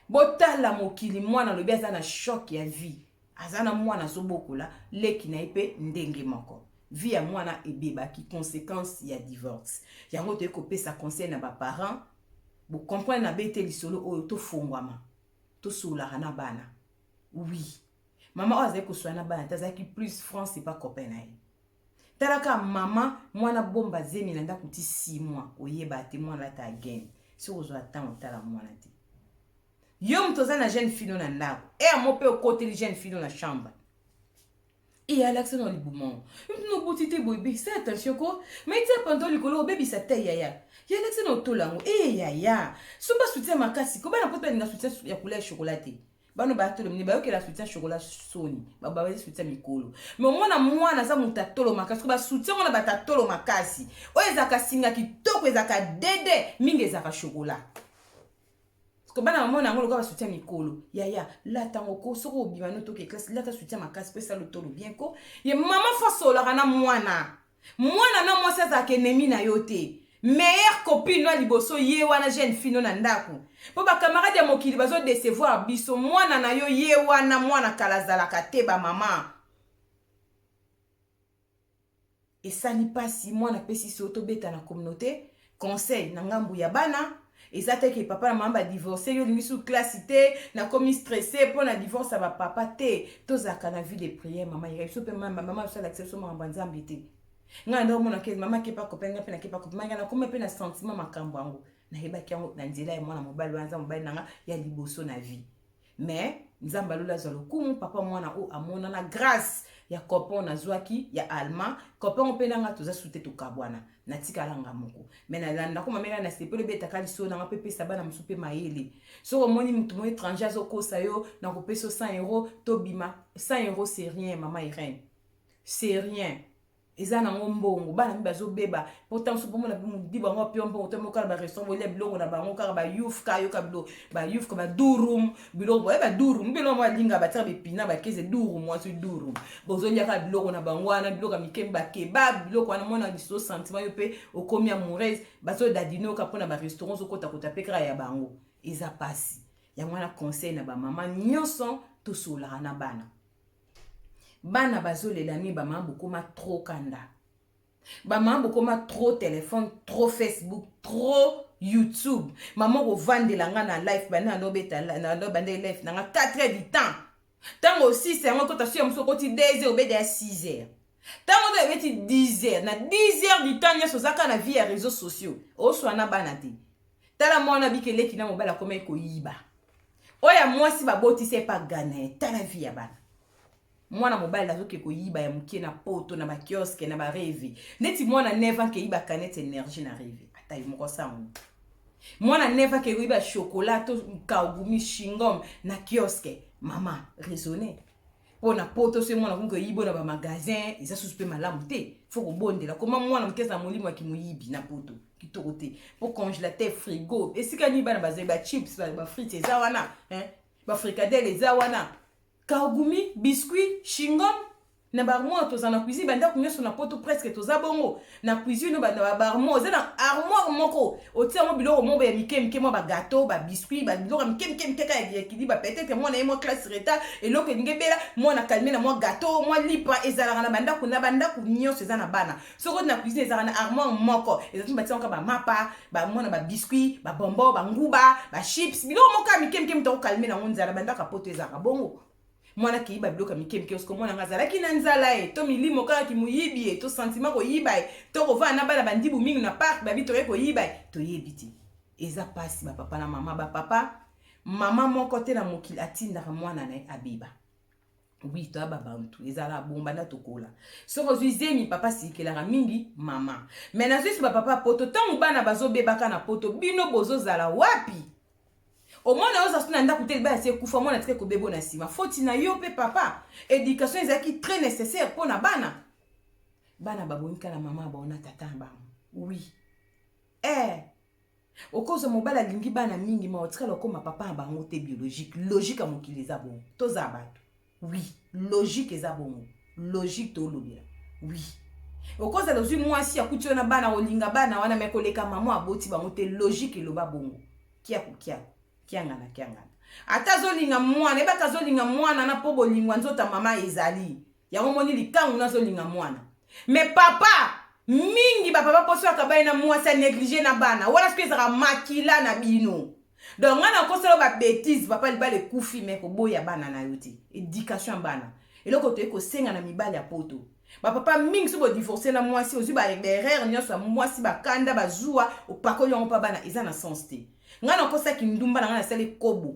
botala mokili mwana lobi aza na choc ya vie aza na mwana zobokola leki na ipe ndenge moko vie ya mwana ebebaki conséquence ya divorce yango te kopesa conseil na ba parents bo comprendre na bete lisolo oyo to fongwama to soulaka na bana oui mama oza ko soana bana tazaki plus France c'est pas copain na ye talaka mama mwana bomba zemi na ndako ti 6 mois oyeba te mwana ta again si ozo attendre tala mwana te yo mtoza na jeune fille na ndako e amope au côté jeune fille na chambre et Alex no libumo no botite boybe c'est attention ko mais tu pendant likolo baby sa taille ya Alex no tolango ya soba soutien makasi ko bana poto nga soutien ya couleur chocolat bano ba tolo mini ba yoke la soutien chocolat soni ba ba soutien mikolo mais mwana za mutatolo makasi ko ba soutien ona batatolo makasi o ezaka singa kitoko ezaka dede mingi ezaka chocolat ko bana mona ngolo ka soutien mikolo ya la tango ko soko obima no to ke classe la ta soutien makasi pe ça le tolo bien ko ye mama fasola kana mwana na mwasi azaka ennemi na yo te meilleure copine no liboso ye wana jeune fille no na ndako po ba camarade ya mokili bazo décevoir biso mwana na yo ye wana mwana kalazala kateba mama et ça ni pas si mwana pesi soto beta na communauté conseil na ngambu ya bana ezate ke papa na mama divorcé yo lingi sous classe te na komi stressé pour na divorce ba papa te tozaka na vie de prière mama il so pe mama ça l'acception mama nzambe te nga ndo mona ke mama ke pa kopenga pe na ke pa kopenga na koma pe na sentiment makambo yango na hebaki yango na nzela ya mwana mobali wanza mobali nanga ya liboso na vie mais nzamba lola za lokumu papa mwana o amona na grâce ya copain nazwaki ya allemand copain mpe nanga toza sute tokabwana natikalanga moko me nalanda koma mela na sepele betaka liso nanga mpe pesa bana mosu mpe mayele soki omoni mutu mo étranger azokosa yo na kopesa 100 € tobima 100 € c'est rien mama Irène c'est rien eza nango mbongo bana mi bazobeba pourtant so pomona di bango pe mbongo to mokala ba restaurant bolia bilongo na bango kaka ba yuf ka yo ka bilo ba yuf ka ba durum bilongo ba durum bilongo balinga ba tsaba pina ba keze durum moi so durum bozolia ka bilongo na bango ana bilongo mikemba kebab bilongo ana mona biso sentiment yo pe okomi amoureuse bazo dadino ka pona ba restaurant so kota kota pekra ya bango eza pasi ya mwana conseil na ba mama nyonso to sola na bana bana bazolela ni ba mambo koma trop kanda ba mambo koma trop téléphone trop Facebook trop YouTube maman ko vandela nga na live bana no beta na no bande live na 4 heures du temps tango aussi c'est ngo kota sur mso koti 2 heures obeda 6 heures tango do beti 10 heures na 10 heures du temps nyaso zaka na vie ya réseaux sociaux o swana bana te tala mwana bikele kina mobala koma ko yiba oya mwasi baboti c'est pas gagner tala vie ya bana mwana mobali azoke koyiba ya mukie na poto na ba kioske na ba rêve neti mwana neva ke yiba canette énergie na rêve ata yimoko sango mwana neva ke yiba chocolat to kaugumi chingom na kioske mama raisonner pona poto se mwana kungo yibo na ba magasin isa suspe malamu te faut kobondela koma mwana mukeza molimo akimuyibi na poto kitoko te pour congélateur frigo esika ni bana bazeba chips ba frites za wana ba fricadelle za wana kaugumi, biscuit, chingom, na barmoire toza na cuisine banda kunyoso na poto presque toza bongo na cuisine no banda barmoire za na armoire moko otia mo biloko mo ba mike mo ba gâteau ba biscuit ba biloko mike ka ya kidi ba peut-être mo na mo classe reta et loko ngebela mo na calmer na mo gâteau mo lipa ezala na banda kunyoso za na bana soko na cuisine ezala na armoire moko ezatu batia ka ba mapa ba mo na ba biscuit ba bonbon ba nguba ba chips biloko mo ka mike to calmer na nzala banda ka poto ezala bongo mwana ki yiba bloka mikemke osko mwana ngazala ki nanzala to milimo kaka ki muyibi to sentiment ko yiba to kova na bala bandibu mingi na park ba bito ko yiba to yebiti eza pasi ba papa na mama ba papa mama moko te na mokili atinda mwana na abiba oui to aba bantu ezala bomba na tokola soko zuizemi papa sikela mingi mama mais na zuisi ba papa poto tangu bana bazobeba kana poto bino bozozala wapi omona oza suna nda kutel ba se kufa mona tike ko bebo na sima foti na yo pe papa éducation ezaki très nécessaire pour na bana babonika na mama baona tata ba oui okozo mobala lingi bana mingi ma otika lokoma papa bango te biologique logique a mokili za bon toza bato oui logique eza bon logique to lobela oui okoza lozwi mwasi akuti na bana olinga bana wana mekoleka mama aboti bango te logique eloba bongo kiangana ata zolinga mwana eba kazolinga mwana na po bolingwa nzota mama ezali yango moni likangu na zolinga mwana mais papa mingi ba papa poso akabaye na mwasi négliger na bana wala spezaka makila na bino donc ngana koselo ba bêtise papa libale kufi mais ko boya bana na yote éducation bana eloko to eko senga na mibale ya poto ba papa mingi so bo divorcer na mwasi ozu ba erreur nyoso mwasi ba kanda ba zuwa opakoli yango pa bana eza na sens te ngana kosa kindumba na ngana sele kobo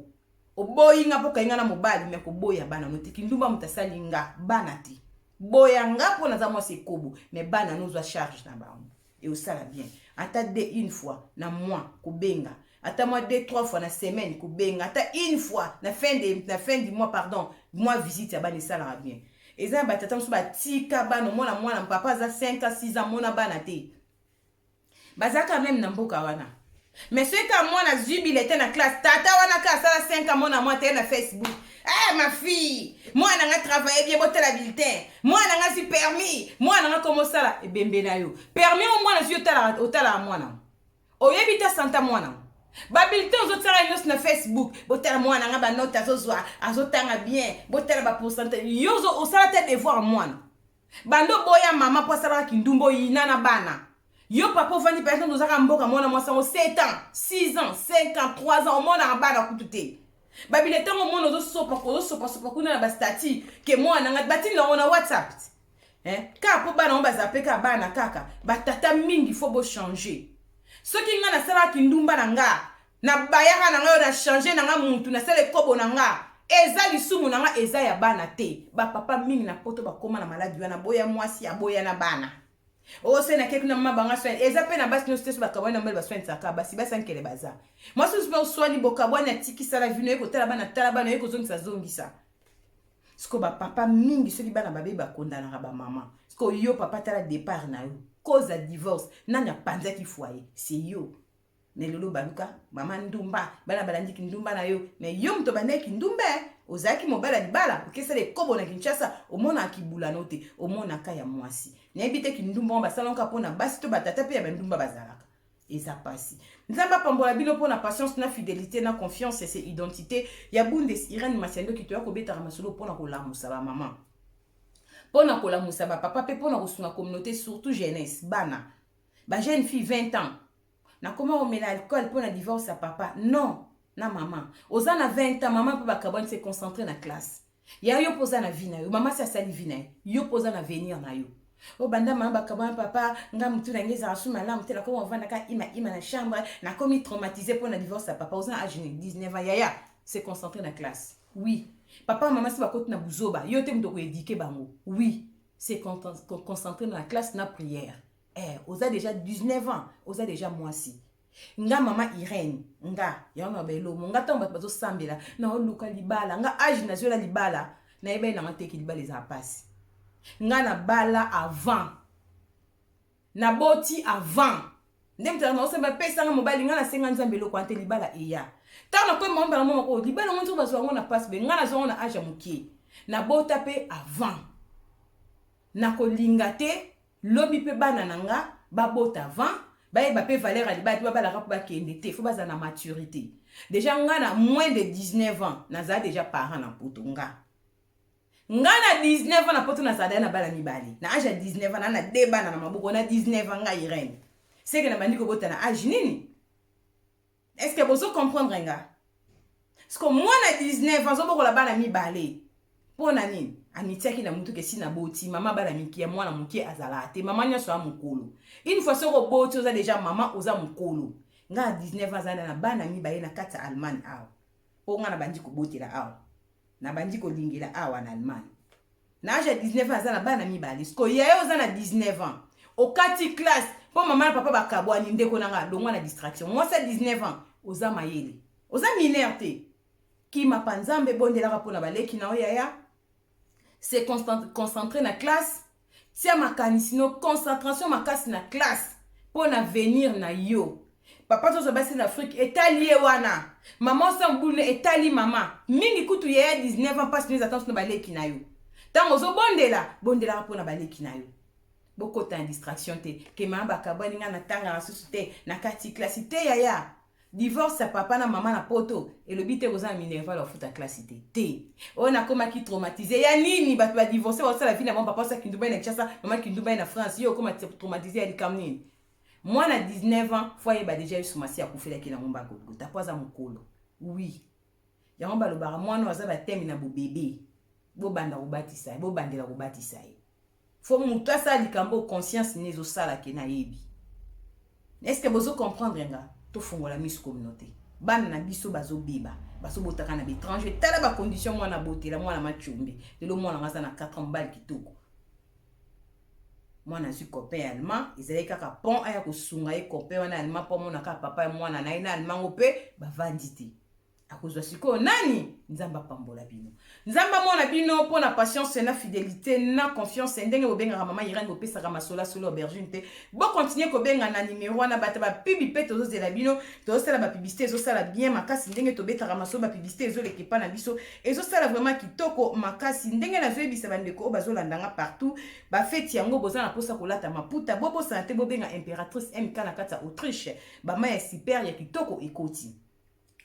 oboyi nga poka ngana mobali me ko boya bana noti kindumba mutasali nga bana ti boya nga pona za mwasi kobo me bana nozwa charge na bango et osala bien ata une fois na mois ko benga ata moi 2-3 fois na semaine ko benga ata une fois na fin du mois pardon mois visite ya bana sala bien eza ba tata so ba tika bana mwana papa za 5-6 ans mona bana te bazaka même na mboka wana mais ceux qui moi na jubile était na classe tata wana ka sala 5 ans mona moi te na Facebook ma fille moi na travailler bien botte la bulletin moi na si permis moi na comment ça là et bembe na yo permis au moins na otala mwana oyebita santa mwana ba bulletin ozotala nyos na Facebook botala mwana nga ba note azozwa azotanga bien botala ba pourcentage yozo osala te devoir mwana bando boya mama po sala kindumbo yina na bana yo papa vandi par exemple ozaka mboka mwana mwasa 7 ans 6 ans 5 ans 3 ans mona bana kutute babile tango mona ozosopa kuna na ba statut ke mwana nga batini na ona WhatsApp ka po bana on bazape ka bana kaka batata mingi faut bo changer soki nga na sala kindumba na nga na bayaka na nga na changer na nga muntu na sala kobo na nga eza lisumu nanga eza ya bana te ba papa mingi na poto ba koma na maladi wana boya mwasi aboya na bana o se na keku na mabanga soin eza pe na basi no stress ba kabwana mbele ba soin saka basi basi ankele baza mwasi super swali bokabwana tiki sala vino eko tala bana eko zongisa siko ba papa mingi soki bana babe ba kondana ba mama siko yo papa tala départ na yo cause ya divorce nani apanzaki foyer c'est yo ne lolo baluka mama ndumba bana balandiki ndumba na yo mais yo mto bandeki ndumba ozaki mobala libala okesala ekobo na Kinshasa omona akibula note omona ka ya mwasi na ebite ki ndumba ba salonka pona basi to batata pe ya ndumba bazalaka eza pasi nzamba pambola bino pona patience na fidélité na confiance et identité ya bundes Irène Masiando ki toya ko betara masolo pona ko lamusa ba mama pona ko lamusa ba papa pe pona ko sunga communauté surtout jeunesse bana ba jeune fille 20 ans na comment on met l'alcool pour la divorce à papa non na maman ozana 20 ans maman peut ba kabone se concentrer na classe ya yo posa na vie na yo maman sa sali vie na yo posa na venir na yo o banda maman ba kabone papa nga mutu na ngeza asu malamu te la ko on va na ka ima na chambre na komi traumatisé pour la divorce à papa ozana âge 19 ans ya se concentrer na classe oui papa maman si ba kote na buzoba yo te mdo ko éduquer bango oui se concentrer na classe na prière. Oza déjà 19 ans, oza déjà moisi. Nga mama Irène, nga yana belo, nga tamba bazo sambela, na oluka libala, nga âge na zola libala, na ebe na mateki libala za passe. Nga na bala avant. Na boti avant. Ndem tala na osemba pesa nga mobali nga na senga nzambelo kwante libala eya. Tala ko momba na mama ko libala ngonto bazo ngona passe be nga na zo na âge mukie. Na bota pe avant. Na ko lingate lobi pe bana nanga babota avant ba pe valeur ali ba la rap ba kende te faut baza na maturité déjà nga na moins de 19 ans naza déjà parent na poto nga na 19 ans na poto na sada na bala mibali na âge 19 ans na débat na maboko na 19 ans nga Irène c'est que na bandi ko bota na âge nini est-ce que vous comprendre nga parce que moi na 19 ans zo boko la bala mibali pona nini amitiaki na mutu ke sina boti mama bala mikia mwana mukie azalate mama nyoso amukolo une fois soko boti oza déjà mama oza mukolo nga 19 ans na bana mibaye na kata Allemagne awa po nga na bandi ko botela awa na bandi ko lingela awa na Allemagne na âge 19 ans na bana mibale sko yayo oza na 19 ans okati classe po mama na papa bakabwani ndeko nanga longwa na distraction moi ça 19 ans oza mayele oza minerte ki mapanzambe bondela rapona baleki na oyaya c'est concentrer na classe c'est makanisino concentration makasi na classe pour na venir na yo papa to so basi na Afrique etali wana maman sambune etali mama mingi kutu ya 19 ans passe les attentions na baleki na yo tango zo bondela pour na baleki na yo boko ta distraction te ke mama bakabani nga na tanga na susute na kati classe te ya divorce à papa na maman na poto et le bité aux amis Minerva leur fout à classité té on a comme qui traumatisé ya nini ba divorcer on la vie na mon papa ça qui ndumba na Kinshasa maman qui ndumba na France yo comme traumatisé ali kamni moi na 19 ans foyer ba déjà sumasi akufela ki na ngomba ko ta poza mukolo oui ya ngomba lo bara moi no azaba temi na bo bébé bo banda ko batisa bo bandela ko batisa faut muta ça likambo conscience nezo sala ke na yebi est-ce que vous comprendre nga to fongola miss communauté bana na biso bazo biba baso botaka na étranger tala ba condition mwana botela mwana machumbi lelo mwana ngaza na 4 mbali kitoko mwana su copain allemand ezali kaka pont aya ko sunga e copain wana allemand po mona ka papa mwana na ina allemand ngope ba vanditi akozwa siko nani nzamba pambola bino nzamba mona bino pona patience na fidélité na confiance ndenge bobenga mama Irène bopesa ka masola solo aubergine te bo continuer ko benga na numéro na bata ba pibi pe tozo zela bino tozo sala ba publicité zo sala bien makasi ndenge to betaka masoba ba publicité zo lekepa na biso ezo sala vraiment kitoko makasi ndenge na zo ebisa bandeko o bazo landanga partout ba feti yango boza na posa kolata maputa bobo santé bobenga impératrice MK na kata Autriche ba maya super ya kitoko ekoti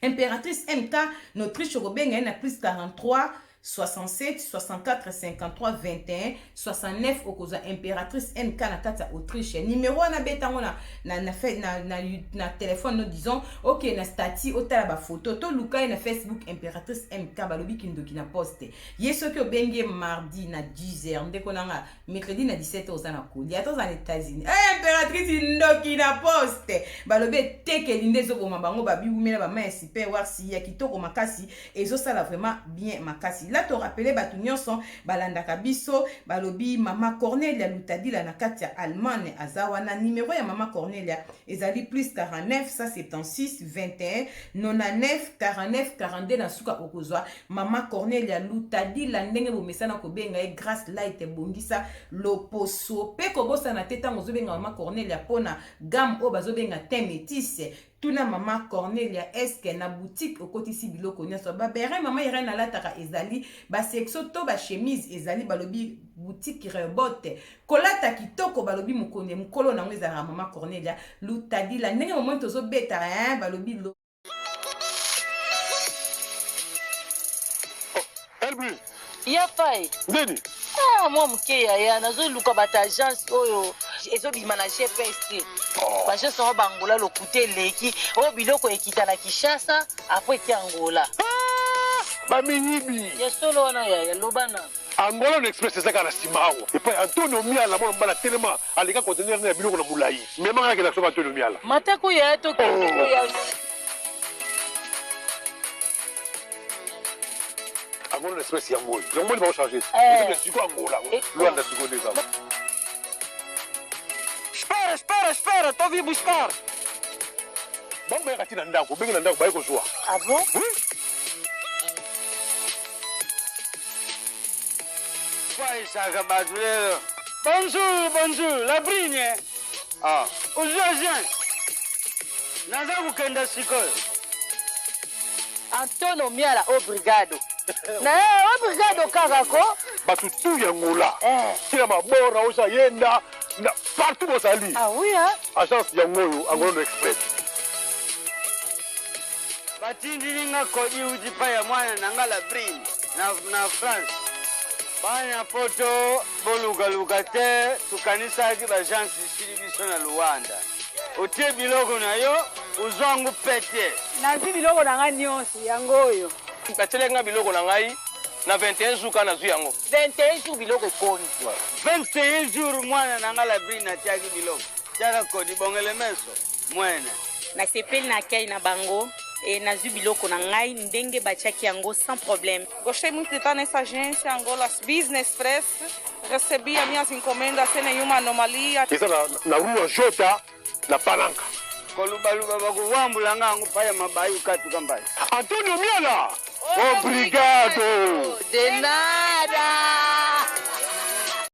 Impératrice MK, notre Autriche Robenga na plus 43 67 64 53 21 69 okoza impératrice NK na kata Autriche. Numéro na betango na téléphone no disons OK na stati otala ba photo to luka na Facebook impératrice MK balobi kindoki na poste. Yeso ki obenge mardi na 10h ndeko nanga mercredi na 17h za na koli ato za États-Unis. Impératrice ndoki na poste balobi teke lindezo ko mabango babi umela ba main super war si ya kitoko makasi ezo sala vraiment bien makasi. Là to rappeler batu nyonso balandaka biso balobi mama Cornelia Lutadila na kati ya Allemagne azawa na numéro ya mama Cornelia ezali plus 49 176 21 99 49 42 na suka okozwa mama Cornelia Lutadila ndenge bomesana ko benga e grâce light bongisa loposo pe ko bosa na teta mozobenga mama Cornelia pona gam o bazobenga temetise. Tuna mama Cornelia eske na boutique okotisi biloko nyonso ba bere mama Irene alataka ezali ba sexo to ba chemise ezali balobi boutique rebote kolata kitoko balobi mukone mukolo na ngeza mama Cornelia Lutadila ndenge moment ozo beta balobi lo Elbi ya fai ndeni moi muke ya nazo luka bata agence oyo ezo bima na GPS bagence oyo bangola lokute leki oyo biloko ekita na Kinshasa après ti Angola baminyibi yesolo wana ya lobana Angola no express ezaka na simawo epa Antonio Miala mwana mbala telema alika conteneur na biloko na mulai mema ngaki na soba Antonio Miala matako ya to ya Angola no express ya ngoi ngoi va changer c'est siko Angola Luanda siko déjà espera tô vindo buscar bango ya katina ndako bengi na ndako baiko zwa ah bon Vai saga badulelo. Bonjour, la brigne. ah Aujourd'hui, naza kukenda sikoyo. Antonio Miala obrigado na obrigado kakako batu tu ya Angola kila mabora osa yenda na partout bozali ah oui hein agence ya ngoyo Angola no express Batindilinga kodi uji pa ya mwana nanga la brigne na France. Banya poto boluka te tukanisa ki bagence sili biso na Luanda. Otie biloko na yo uzwangu pete. Nazi biloko na nga nyonso yango oyo. Katelenga biloko na ngai na 21 jours kana zu yango 21 jours biloko ekoni 21 jours mwana nanga la brigne na tiaki biloko. Tiaka kodi bongele meso mwene. Na sepeli na kei na bango e nazwi biloko na ngai ndenge batiaki yango sans problème. Gostei muito de estar nessa agência Angola Business Express. Recebi as minhas encomendas sem nenhuma anomalia. eza na rua Jota na Palanca Kolubaluba bakuwambula ngangu paya mabayu katu kambai. Antonio Miala obrigado de nada